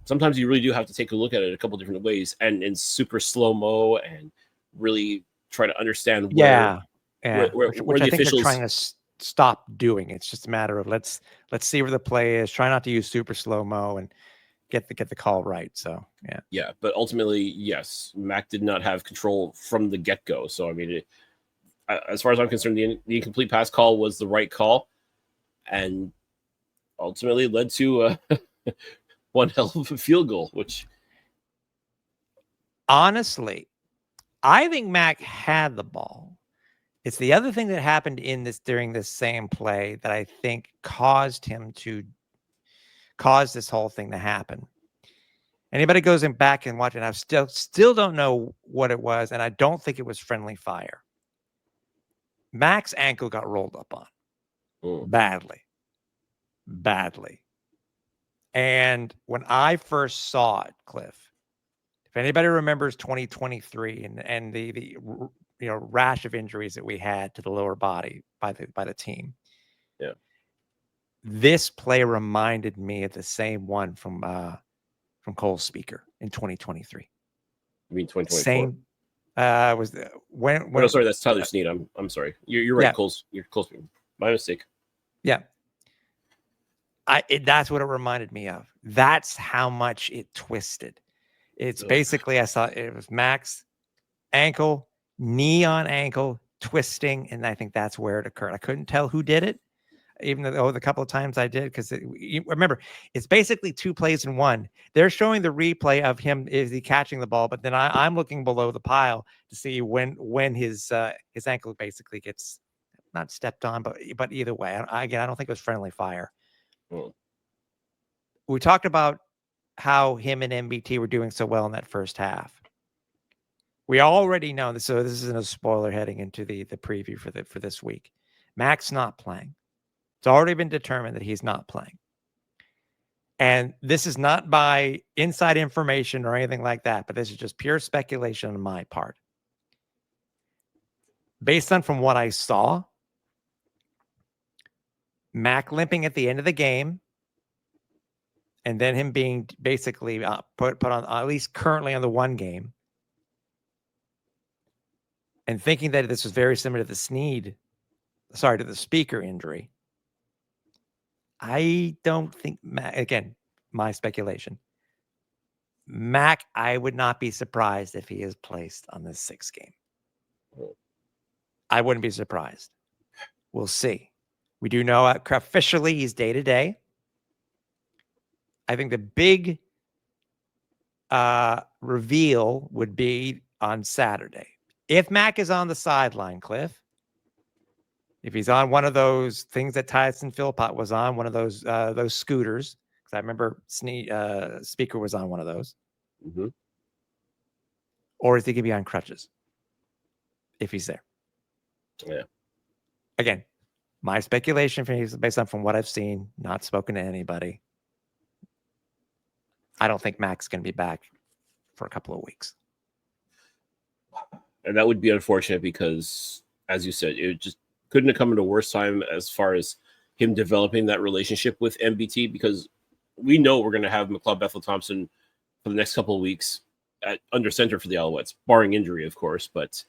sometimes you really do have to take a look at it a couple different ways and in super slow-mo and really try to understand Yeah. where Which the I think they're trying officials. to stop doing. It's just a matter of let's see where the play is. Try not to use super slow-mo and get the call right. So yeah. Yeah, but ultimately, yes, Mac did not have control from the get-go. So I mean, as far as I'm concerned, the incomplete pass call was the right call, and ultimately led to one hell of a field goal. Which, honestly, I think Mac had the ball. It's the other thing that happened during this same play that I think caused him to cause this whole thing to happen. Anybody goes in back and watching, I still don't know what it was, and I don't think it was friendly fire. Mac's ankle got rolled up on badly. And when I first saw it, Cliff, if anybody remembers 2023 and the rash of injuries that we had to the lower body by the team, yeah, this play reminded me of the same one from Cole Speaker in 2023. I mean 2024. Same was the, when no, sorry, that's Tyler Snead. I'm sorry. You're right, yeah. You're Cole's. My mistake. Yeah. That's what it reminded me of. That's how much it twisted. It's basically, I saw it was Mac's ankle, knee on ankle, twisting, and I think that's where it occurred. I couldn't tell who did it, even though the couple of times I did, because remember, it's basically two plays in one. They're showing the replay of him, is he catching the ball, but then I'm looking below the pile to see when his ankle basically gets not stepped on, but either way, I don't think it was friendly fire. We talked about how him and MBT were doing so well in that first half. We already know this, so this isn't a spoiler heading into the preview for this week. Mac's not playing. It's already been determined that he's not playing. And this is not by inside information or anything like that, but this is just pure speculation on my part. Based on from what I saw, Mac limping at the end of the game, and then him being basically put on, at least currently on the one game, and thinking that this was very similar to the Speaker injury. I don't think Mac, again, my speculation. Mac, I would not be surprised if he is placed on this 6th game. I wouldn't be surprised. We'll see. We do know officially he's day-to-day. I think the big reveal would be on Saturday. If Mac is on the sideline, Cliff, if he's on one of those things that Tyson Philpott was on, one of those scooters, because I remember Speaker was on one of those, or is he going to be on crutches if he's there? Yeah. Again, my speculation is based on from what I've seen, not spoken to anybody. I don't think Mac's going to be back for a couple of weeks. And that would be unfortunate because, as you said, it just couldn't have come at a worse time as far as him developing that relationship with MBT, because we know we're going to have McLeod Bethel-Thompson for the next couple of weeks under center for the Alouettes, barring injury, of course. But,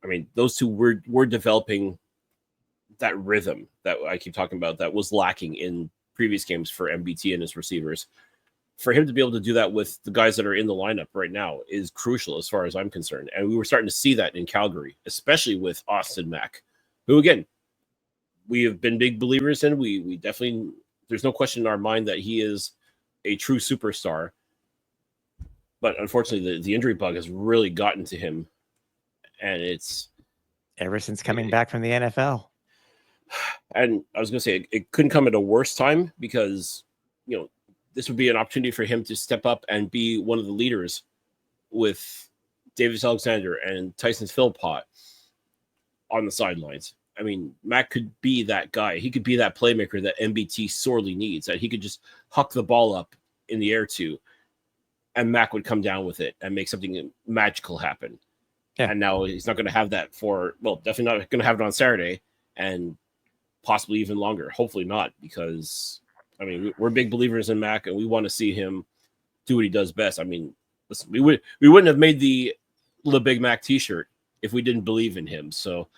I mean, those two were developing that rhythm that I keep talking about that was lacking in previous games for MBT and his receivers. For him to be able to do that with the guys that are in the lineup right now is crucial as far as I'm concerned. And we were starting to see that in Calgary, especially with Austin Mack, who, again, we have been big believers in. We definitely, there's no question in our mind that he is a true superstar. But unfortunately, the injury bug has really gotten to him. And it's ever since coming back from the NFL. And I was going to say, it couldn't come at a worse time because, this would be an opportunity for him to step up and be one of the leaders with Davis Alexander and Tyson Philpott on the sidelines. I mean, Mac could be that guy. He could be that playmaker that MBT sorely needs, that he could just huck the ball up in the air to, and Mac would come down with it and make something magical happen. Yeah. And now he's not going to have that definitely not going to have it on Saturday. And possibly even longer. Hopefully not, because I mean we're big believers in Mac, and we want to see him do what he does best. I mean, listen, we wouldn't have made the Big Mac T-shirt if we didn't believe in him. So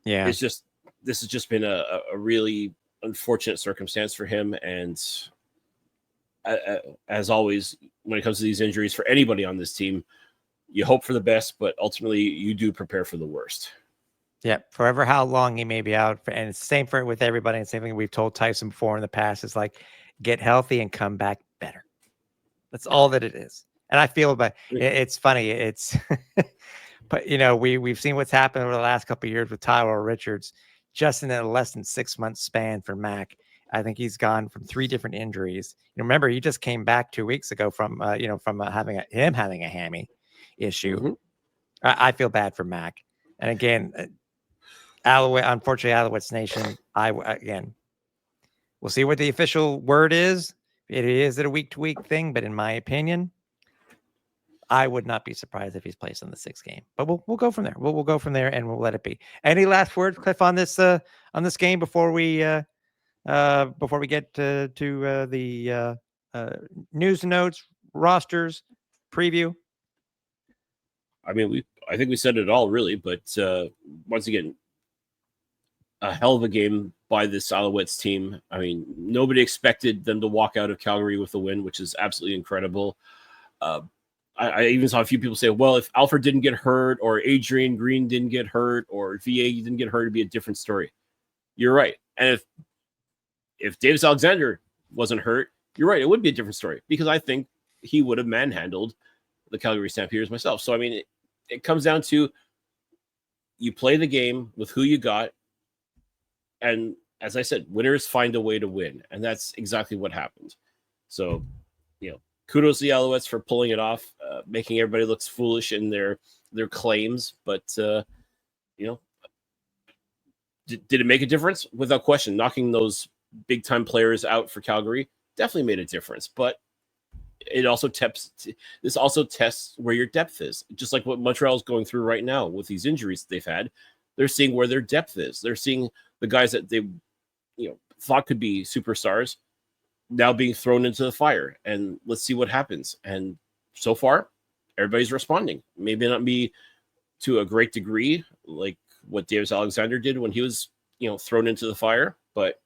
Yeah. it's just this has just been a really unfortunate circumstance for him, and as always, when it comes to these injuries for anybody on this team, you hope for the best, but ultimately you do prepare for the worst. Yeah, forever how long he may be out, and it's the same for with everybody. And same thing we've told Tyson before in the past is like, get healthy and come back better. That's all that it is. And I feel, but it's funny. It's, but you know, we've seen what's happened over the last couple of years with Tyler Richards, just in a less than 6 month span for Mac. I think he's gone from 3 different injuries. You know, remember, he just came back 2 weeks ago from, having a hammy issue. Mm-hmm. I feel bad for Mac. And again, unfortunately, Alouettes Nation, again, we'll see what the official word is. It is a week-to-week thing, but in my opinion, I would not be surprised if he's placed in the 6th game. But we'll go from there. We'll go from there, and we'll let it be. Any last words, Cliff, on this game before we get to the news notes, rosters, preview? I mean, I think we said it all really, but once again, a hell of a game by this Alouettes team. I mean, nobody expected them to walk out of Calgary with a win, which is absolutely incredible. I even saw a few people say, well, if Alfred didn't get hurt or Adrian Green didn't get hurt or VA didn't get hurt, it'd be a different story. You're right. And if Davis Alexander wasn't hurt, you're right, it would be a different story, because I think he would have manhandled the Calgary Stampeders myself. So, I mean, it comes down to you play the game with who you got. And as I said, winners find a way to win. And that's exactly what happened. So, kudos to the Alouettes for pulling it off, making everybody look foolish in their claims. But, did it make a difference? Without question. Knocking those big-time players out for Calgary definitely made a difference. But it also tests where your depth is. Just like what Montreal is going through right now with these injuries they've had. They're seeing where their depth is. They're seeing the guys that they thought could be superstars now being thrown into the fire, and let's see what happens. And so far, everybody's responding. Maybe not be to a great degree like what Davis Alexander did when he was, thrown into the fire, but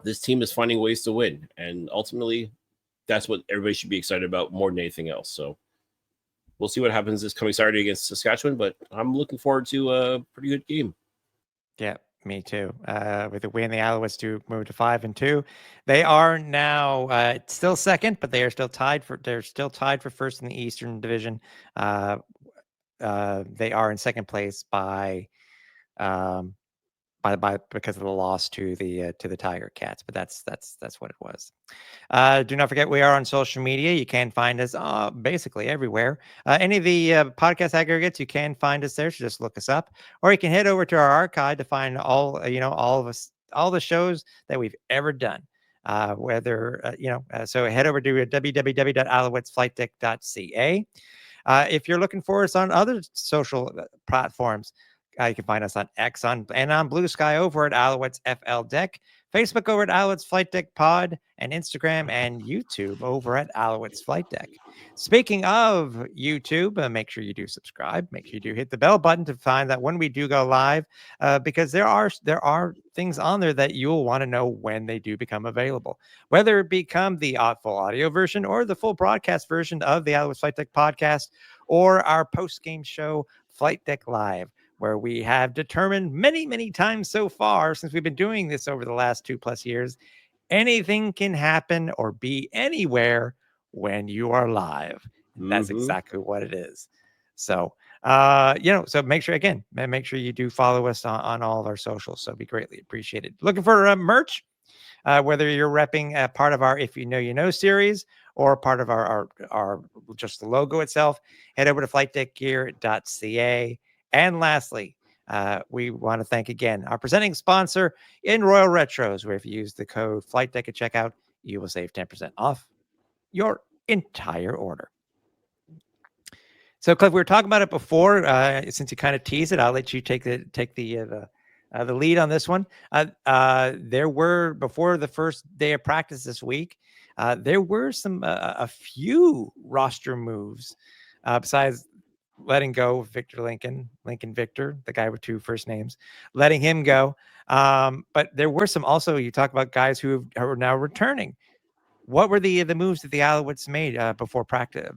this team is finding ways to win, and ultimately, that's what everybody should be excited about more than anything else. So we'll see what happens this coming Saturday against Saskatchewan, but I'm looking forward to a pretty good game. Yeah. Me too. With the win, the Alouettes do move to 5-2. They are now still second, but they are still tied for. They're still tied for first in the Eastern Division. They are in second place by because of the loss to the Tiger Cats. But that's what it was. Do not forget, we are on social media. You can find us basically everywhere. Any of the podcast aggregates, you can find us there. So just look us up, or you can head over to our archive to find all of us, all the shows that we've ever done. So head over to www.alouettesflightdeck.ca. If you're looking for us on other social platforms, you can find us on X and on Blue Sky over at Alouettes FL Deck, Facebook over at Alouettes Flight Deck Pod, and Instagram and YouTube over at Alouettes Flight Deck. Speaking of YouTube, make sure you do subscribe. Make sure you do hit the bell button to find that when we do go live, because there are things on there that you'll want to know when they do become available, whether it become the full audio version or the full broadcast version of the Alouettes Flight Deck podcast, or our post-game show Flight Deck Live, where we have determined many, many times so far since we've been doing this over the last 2+ years, anything can happen or be anywhere when you are live. And that's exactly what it is. So, so make sure you do follow us on all of our socials. So it'd be greatly appreciated. Looking for merch, whether you're repping part of our If You Know, You Know series or part of our just the logo itself, head over to flightdeckgear.ca. And lastly, we want to thank again our presenting sponsor in Royal Retros, where if you use the code FlightDeck at checkout, you will save 10% off your entire order. So, Cliff, we were talking about it before. Since you kind of teased it, I'll let you take the the lead on this one. There were, before the first day of practice this week, there were a few roster moves besides letting go Victor Lincoln Victor, the guy with 2 first names, letting him go. But there were some also, you talk about guys who are now returning. What were the moves that the Alouettes made before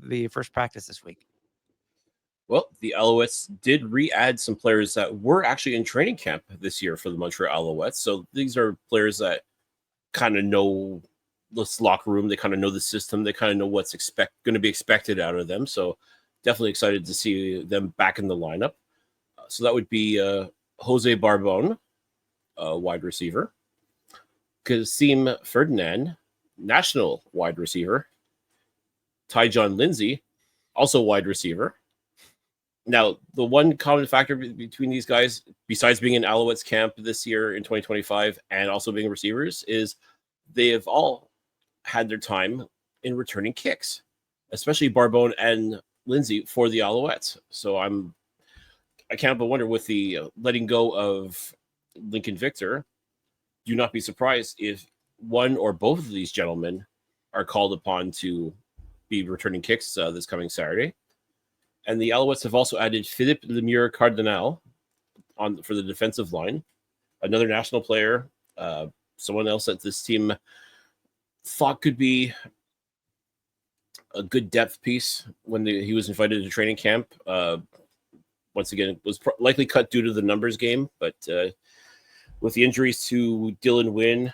the first practice this week? Well, the Alouettes did re-add some players that were actually in training camp this year for the Montreal Alouettes. So these are players that kind of know this locker room. They kind of know the system. They kind of know what's going to be expected out of them. So definitely excited to see them back in the lineup. So that would be Jose Barbon, wide receiver. Kasim Ferdinand, national wide receiver. Ty John Lindsay, also wide receiver. Now, the one common factor between these guys, besides being in Alouettes camp this year in 2025 and also being receivers, is they have all had their time in returning kicks, especially Barbone and Lindsay for the Alouettes. So I can't but wonder, with the letting go of Lincoln Victor, do not be surprised if one or both of these gentlemen are called upon to be returning kicks this coming Saturday. And the Alouettes have also added Philippe Lemure Cardinal for the defensive line, another national player, someone else that this team thought could be a good depth piece when he was invited to training camp. Once again, it was likely cut due to the numbers game, but with the injuries to Dylan Wynn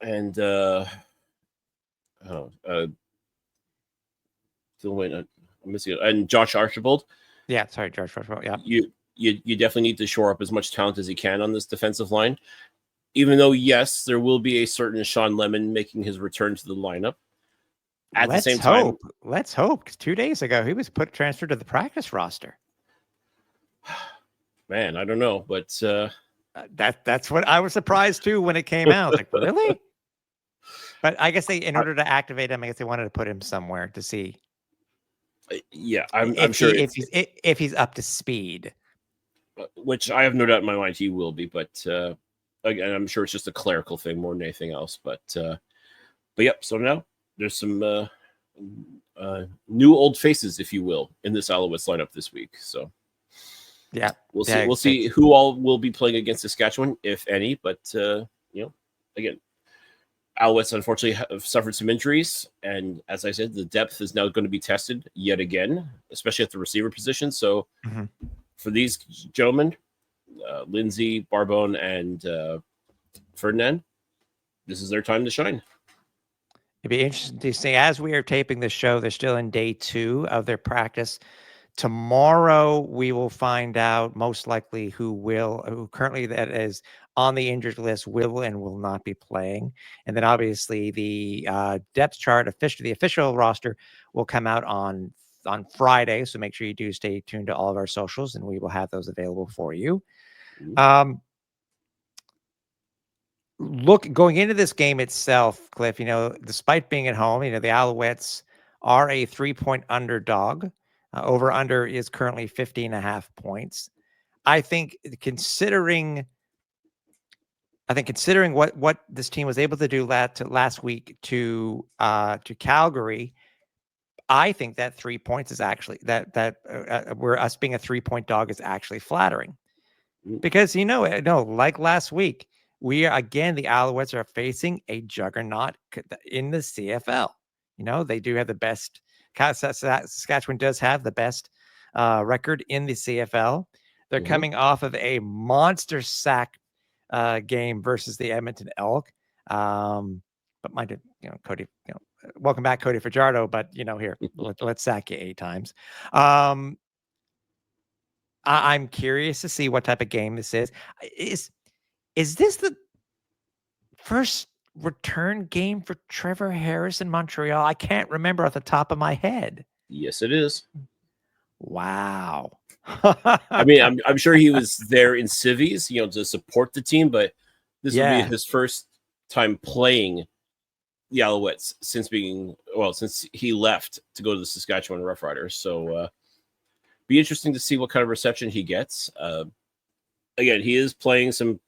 and Dylan Wynn, I'm missing it, and Josh Archibald. Yeah, sorry, Josh Archibald. Yeah, you definitely need to shore up as much talent as you can on this defensive line. Even though, yes, there will be a certain Sean Lemon making his return to the lineup. At the same time, let's hope. 'Cause 2 days ago, he was transferred to the practice roster. Man, I don't know, but that's what I was surprised too when it came out. Like, really? But I guess in order to activate him, I guess they wanted to put him somewhere to see. Yeah, I'm sure if he's up to speed, which I have no doubt in my mind he will be. But again, I'm sure it's just a clerical thing more than anything else. But yep. So now there's some new old faces, if you will, in this Alouettes lineup this week. So yeah, we'll see. We'll see who all will be playing against Saskatchewan, if any. But again, Alouettes unfortunately have suffered some injuries, and as I said, the depth is now going to be tested yet again, especially at the receiver position. So for these gentlemen, Lindsay, Barbone, and Ferdinand, this is their time to shine. It'd be interesting to see, as we are taping the show, they're still in day 2 of their practice. Tomorrow, we will find out most likely who currently that is on the injured list will and will not be playing. And then obviously the depth chart, the official roster will come out on Friday. So make sure you do stay tuned to all of our socials and we will have those available for you. Going into this game itself, Cliff, despite being at home, the Alouettes are a 3-point underdog. Over under is currently 50.5 points. I think considering what this team was able to do last week to Calgary, I think that 3 points is actually where us being a 3-point dog is actually flattering, because like last week, the Alouettes are facing a juggernaut in the CFL. They do have the best. Saskatchewan does have the best record in the CFL. They're coming off of a monster sack game versus the Edmonton Elk. But mind you, Cody, welcome back, Cody Fajardo. But here, let's sack you 8 times. I'm curious to see what type of game this is. Is this the first return game for Trevor Harris in Montreal? I can't remember off the top of my head. Yes, it is. Wow. I mean, I'm sure he was there in civies, to support the team, but this would be his first time playing the Alouettes since he left to go to the Saskatchewan Roughriders. So be interesting to see what kind of reception he gets. again, he is playing some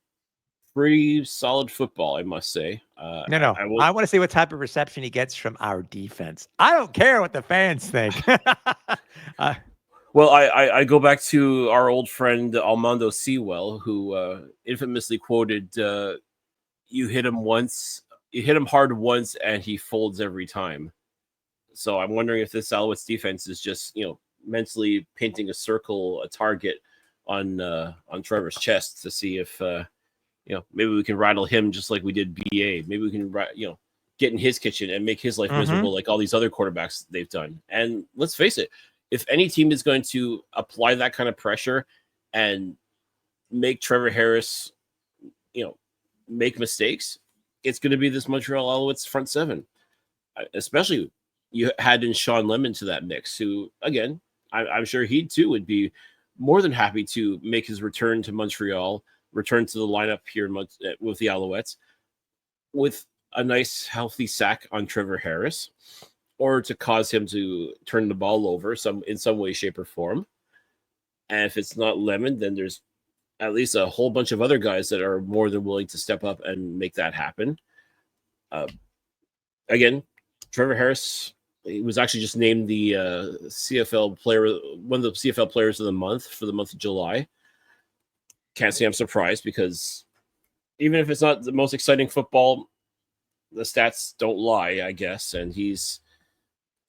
pretty solid football, I must say. No. I will. I want to see what type of reception he gets from our defense. I don't care what the fans think. Well, I go back to our old friend Armando Sewell, who infamously quoted, "You hit him once, you hit him hard once, and he folds every time." So I'm wondering if this Alouettes defense is just mentally painting a circle, a target on Trevor's chest to see if maybe we can rattle him just like we did BA. Maybe we can get in his kitchen and make his life miserable like all these other quarterbacks they've done. And let's face it, if any team is going to apply that kind of pressure and make Trevor Harris, make mistakes, it's going to be this Montreal Alouettes front seven. Especially you had in Sean Lemon to that mix, who, again, I'm sure he too would be more than happy to make his return to Montreal, return to the lineup here with the Alouettes, with a nice, healthy sack on Trevor Harris, or to cause him to turn the ball over in some way, shape, or form. And if it's not Lemon, then there's at least a whole bunch of other guys that are more than willing to step up and make that happen. Again, Trevor Harris, he was actually just named the CFL player, one of the CFL players of the month for the month of July. Can't say I'm surprised, because even if it's not the most exciting football, the stats don't lie, I guess. And he's,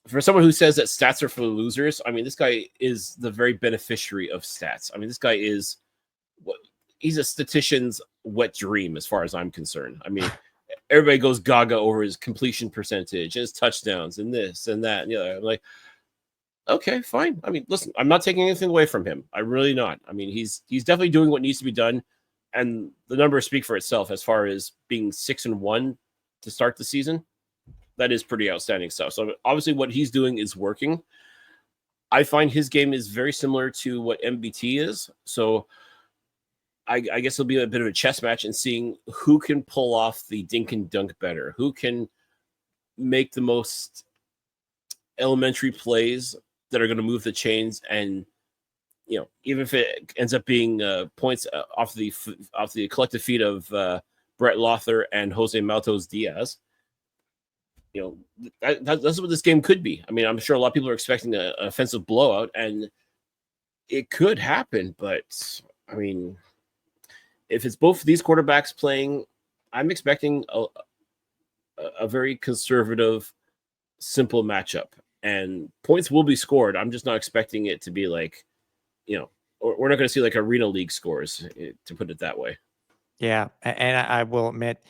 for someone who says that stats are for the losers, I mean, this guy is the very beneficiary of stats. I mean, this guy is he's a statistician's wet dream as far as I'm concerned. I mean, everybody goes gaga over his completion percentage, his touchdowns, and this and that. I'm like, okay, fine. I mean, listen, I'm not taking anything away from him. I'm really not. I mean, he's definitely doing what needs to be done, and the numbers speak for itself as far as being 6-1 to start the season. That is pretty outstanding stuff. So obviously what he's doing is working. I find his game is very similar to what MBT is. So I guess it'll be a bit of a chess match and seeing who can pull off the dink and dunk better, who can make the most elementary plays that are going to move the chains. And, even if it ends up being points off the collective feet of Brett Lothar and Jose Maltos Diaz, that's what this game could be. I mean, I'm sure a lot of people are expecting an offensive blowout, and it could happen. But, I mean, if it's both these quarterbacks playing, I'm expecting a very conservative, simple matchup. And points will be scored. I'm just not expecting it to be like, we're not going to see like Arena League scores, to put it that way. Yeah. And I will admit,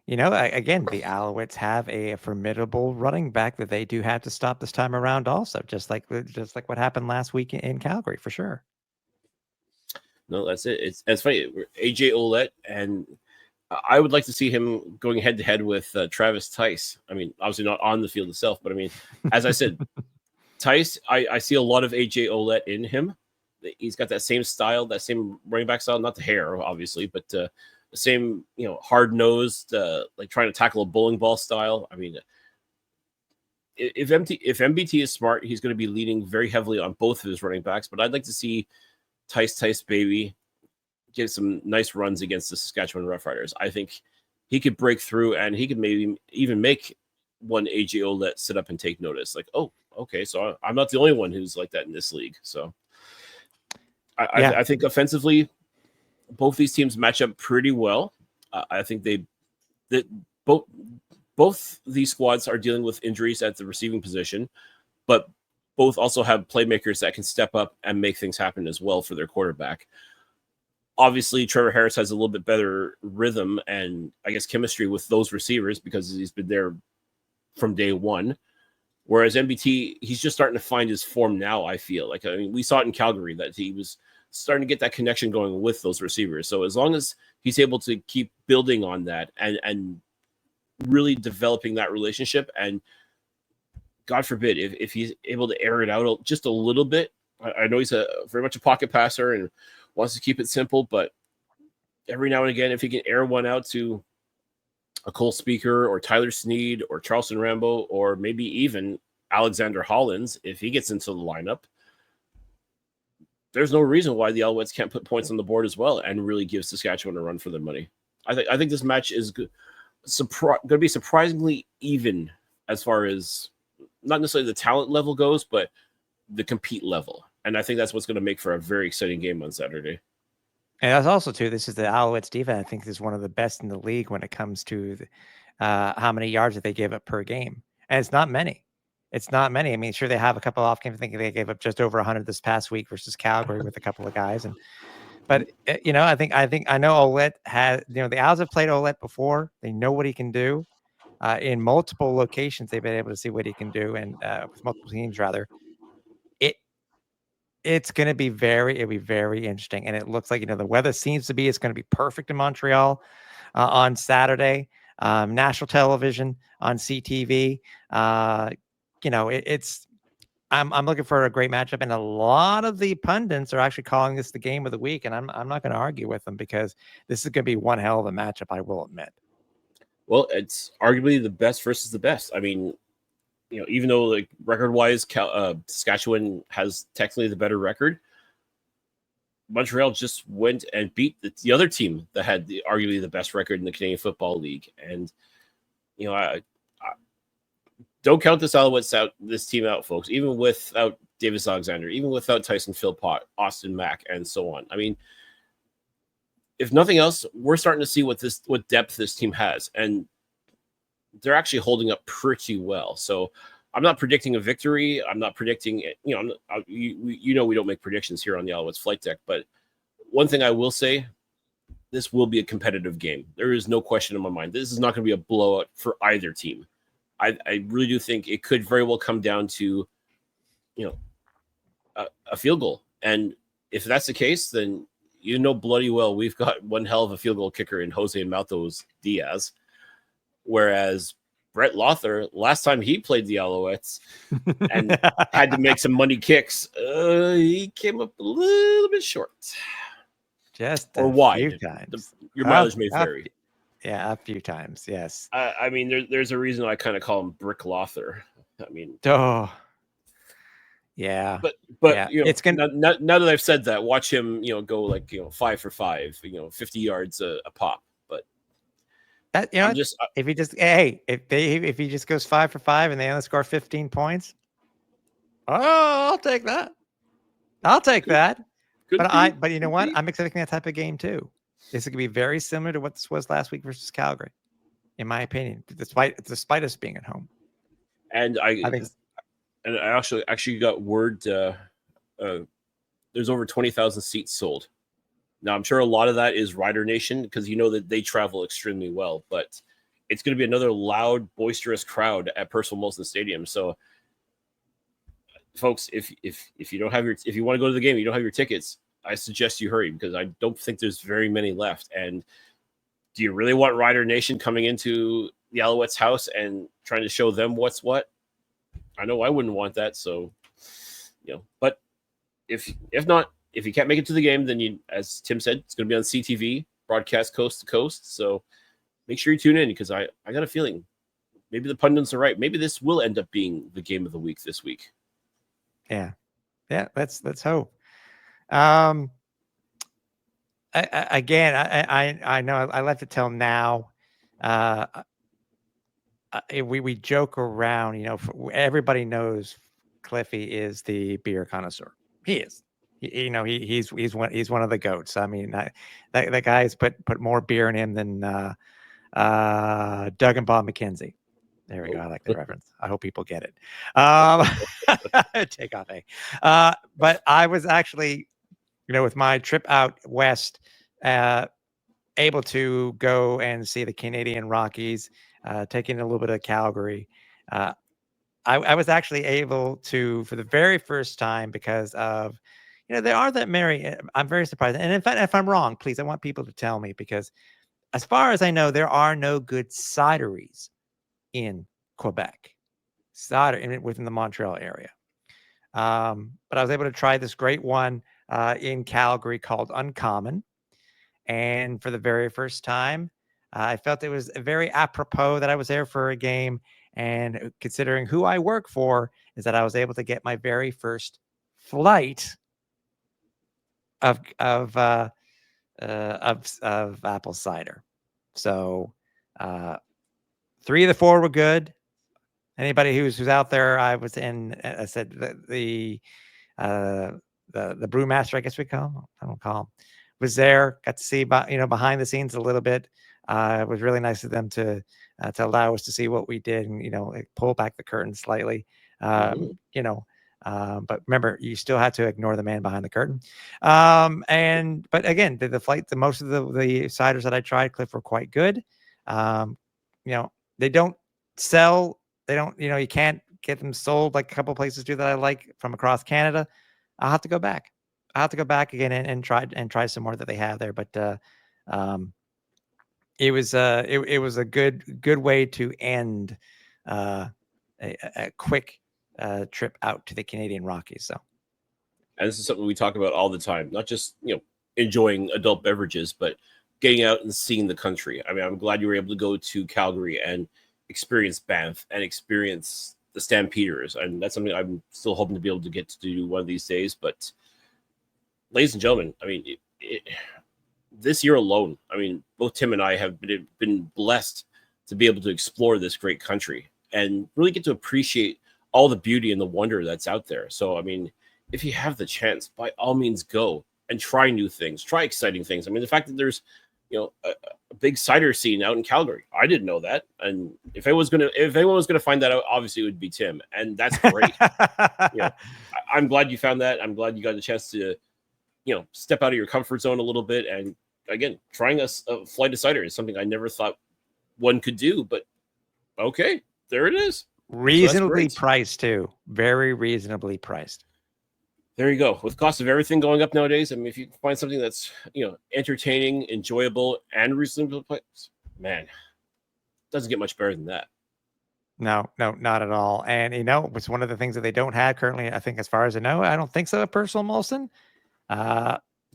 again, the Alouettes have a formidable running back that they do have to stop this time around also, just like what happened last week in Calgary, for sure. No, that's it. It's funny. AJ Ouellette, and I would like to see him going head to head with Travis Tice. I mean, obviously not on the field itself, but I mean, as I said, Tice, I see a lot of AJ Ouellette in him. He's got that same style, that same running back style, not the hair, obviously, but the same, hard-nosed, like trying to tackle a bowling ball style. I mean, if MBT is smart, he's going to be leaning very heavily on both of his running backs, but I'd like to see Tice baby get some nice runs against the Saskatchewan Roughriders. I think he could break through, and he could maybe even make one AJ Ouellette sit up and take notice. Like, oh, okay, so I'm not the only one who's like that in this league. So I think offensively, both these teams match up pretty well. I think both these squads are dealing with injuries at the receiving position, but both also have playmakers that can step up and make things happen as well for their quarterback. Obviously, Trevor Harris has a little bit better rhythm and, I guess, chemistry with those receivers because he's been there from day one. Whereas MBT, he's just starting to find his form now, I feel. Like, I mean, we saw it in Calgary that he was starting to get that connection going with those receivers. So as long as he's able to keep building on that and really developing that relationship, and God forbid, if he's able to air it out just a little bit, I know he's very much a pocket passer and wants to keep it simple, but every now and again, if he can air one out to a Cole Speaker or Tyler Sneed or Charleston Rambo or maybe even Alexander Hollins, if he gets into the lineup, there's no reason why the Alouettes can't put points on the board as well and really give Saskatchewan a run for their money. I think this match is going to be surprisingly even as far as not necessarily the talent level goes, but the compete level. And I think that's what's going to make for a very exciting game on Saturday. And that's also too. This is the Alouettes defense. I think is one of the best in the league when it comes to how many yards that they give up per game, and it's not many. It's not many. I mean, sure they have a couple off games. I think they gave up just over 100 this past week versus Calgary with a couple of guys. But you know, I know Ouellette has. You know, the Owls have played Ouellette before. They know what he can do. In multiple locations, they've been able to see what he can do, and with multiple teams rather. It's going to be it'll be very interesting. And it looks like, you know, the weather seems to be, it's going to be perfect in Montreal on Saturday, national television on CTV. You know, I'm looking for a great matchup. And a lot of the pundits are actually calling this the game of the week. And I'm not going to argue with them because this is going to be one hell of a matchup, I will admit. Well, it's arguably the best versus the best. I mean, you know, even though like record-wise, Saskatchewan has technically the better record, Montreal just went and beat the other team that had arguably the best record in the Canadian Football League. And you know, I don't count this team out, folks. Even without Davis Alexander, even without Tyson Philpott, Austin Mack, and so on. I mean, if nothing else, we're starting to see what depth this team has, and they're actually holding up pretty well. So I'm not predicting a victory. I'm not predicting it. You know, you know, we don't make predictions here on the Alouettes Flight Deck. But one thing I will say, this will be a competitive game. There is no question in my mind. This is not going to be a blowout for either team. I really do think it could very well come down to, you know, a field goal. And if that's the case, then you know bloody well we've got one hell of a field goal kicker in Jose Maltos Diaz. Whereas Brett Lothar, last time he played the Alouettes and had to make some money kicks, he came up a little bit short. Just or wide. Your mileage may vary. Yeah, a few times, yes. I mean, there's a reason I kind of call him Brick Lothar. I mean, yeah. But yeah. You know, it's gonna now that I've said that, watch him, you know, go like, you know, 5 for 5, you know, 50 yards a pop. That, you know, if he just goes 5 for 5 and they only score 15 points, I'll take that. But you know what? I'm expecting that type of game too. This is going to be very similar to what this was last week versus Calgary, in my opinion, despite us being at home. And I think, and I actually got word there's over 20,000 seats sold. Now, I'm sure a lot of that is Rider Nation because you know that they travel extremely well, but it's going to be another loud, boisterous crowd at Percival Molson Stadium. So, folks, if you don't have if you want to go to the game, you don't have your tickets, I suggest you hurry because I don't think there's very many left. And do you really want Rider Nation coming into the Alouettes house and trying to show them what's what? I know I wouldn't want that. So, you know, but if not, if you can't make it to the game, then you, as Tim said, it's going to be on CTV, broadcast coast to coast. So make sure you tune in because I got a feeling maybe the pundits are right. Maybe this will end up being the game of the week this week. Yeah. Let's hope. I know I left it till now. We joke around, you know, everybody knows Cliffy is the beer connoisseur. He is. You know, he's one of the goats. I mean, that guy's put more beer in him than Doug and Bob McKenzie. There we go. I like the reference. I hope people get it. Take off, but I was actually, you know, with my trip out west, able to go and see the Canadian Rockies, taking a little bit of Calgary. I was actually able to, for the very first time, because of, you know, there are that many. I'm very surprised. And in fact, if I'm wrong, please, I want people to tell me, because as far as I know, there are no good cideries in Quebec, within the Montreal area. But I was able to try this great one in Calgary called Uncommon. And for the very first time, I felt it was very apropos that I was there for a game. And considering who I work for, is that I was able to get my very first flight of apple cider. So 3 of the 4 were good. Anybody who's out there, I was in. I said the brewmaster, I guess we call him. I don't call him. Was there. Got to see behind the scenes a little bit. It was really nice of them to allow us to see what we did and like pull back the curtain slightly. But remember, you still have to ignore the man behind the curtain. But again, most of the ciders that I tried, Cliff, were quite good. They don't sell. They don't. You can't get them sold like a couple places do that I like from across Canada. I'll have to go back. I'll have to go back again and try some more that they have there. But it was a good way to end a quick trip out to the Canadian Rockies. So, and this is something we talk about all the time, not just enjoying adult beverages, but getting out and seeing the country. I mean, I'm glad you were able to go to Calgary and experience Banff and experience the Stampeders, and that's something I'm still hoping to be able to get to do one of these days. But ladies and gentlemen, I mean, this year alone, I mean, both Tim and I have been blessed to be able to explore this great country and really get to appreciate all the beauty and the wonder that's out there. So, I mean, if you have the chance, by all means, go and try new things, try exciting things. I mean, the fact that there's a big cider scene out in Calgary, I didn't know that. And if anyone was gonna find that out, obviously it would be Tim, and that's great. I'm glad you found that. I'm glad you got a chance to step out of your comfort zone a little bit. And again, trying a flight of cider is something I never thought one could do, but okay, there it is. Reasonably priced too. Very reasonably priced. There you go. With the cost of everything going up nowadays, I mean, if you can find something that's entertaining, enjoyable, and reasonable price, man, doesn't get much better than that. No, not at all. And it's one of the things that they don't have currently. I think, as far as I know, I don't think so. At Personal Molson,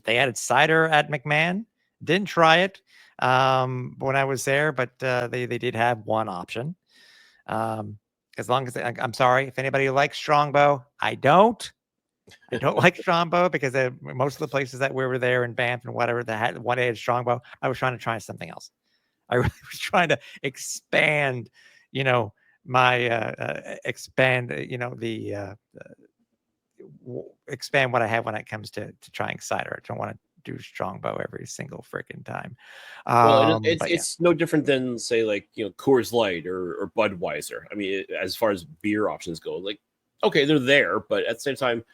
they added cider at McMahon. Didn't try it when I was there, but they did have one option. As long as I'm sorry if anybody likes Strongbow, I don't like Strongbow because most of the places that we were there in Banff and whatever that had one had Strongbow, I was trying to try something else. I was trying to expand, my expand what I have when it comes to trying cider. I don't want to do Strongbow every single freaking time. Well, it's no different than, say, like Coors Light or Budweiser. I mean, as far as beer options go, like, okay, they're there, but at the same time,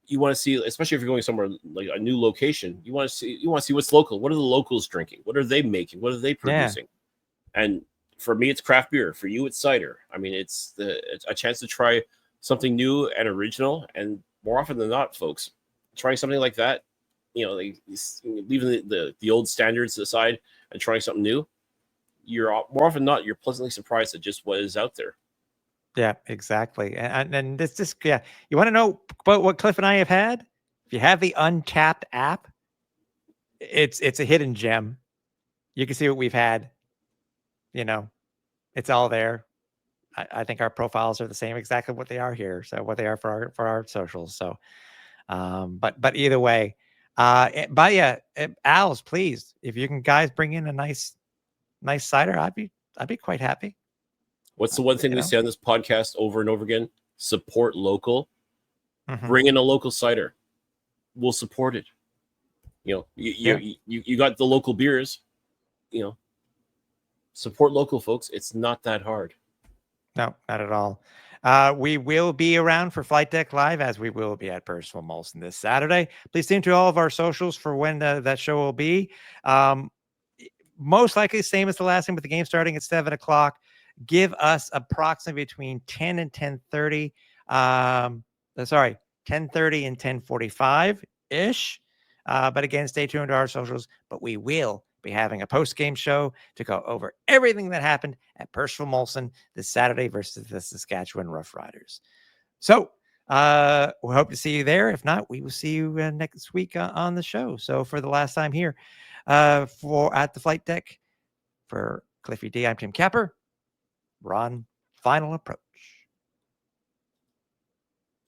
you want to see, especially if you're going somewhere like a new location, you want to see what's local. What are the locals drinking? What are they making? What are they producing? Yeah. And for me, it's craft beer. For you, it's cider. I mean, it's a chance to try something new and original. And more often than not, folks, trying something like that, like leaving the old standards aside and trying something new, you're more often than not, you're pleasantly surprised at just what is out there. Yeah, exactly. And this you want to know about what Cliff and I have had? If you have the Untapped app, it's a hidden gem. You can see what we've had. It's all there. I think our profiles are the same exactly what they are here. So what they are for our socials. So, but either way, Al's, please, if you can guys bring in a nice cider, I'd be quite happy. What's the one thing we say on this podcast over and over again? Support local. Mm-hmm. Bring in a local cider. We'll support it. You got the local beers. Support local, folks. It's not that hard. No, not at all. We will be around for Flight Deck Live, as we will be at Personal Molson this Saturday. Please tune to all of our socials for when that show will be. Most likely same as the last time, with the game starting at 7:00. Give us approximately between 10 and 10:30. 10:30 and 10:45-ish. But again, stay tuned to our socials. But we will be having a post-game show to go over everything that happened at Personal Molson this Saturday versus the Saskatchewan Roughriders. So we hope to see you there. If not, we will see you next week on the show. So for the last time here at the Flight Deck, for Cliffy D, I'm Tim Capper. We're on final approach.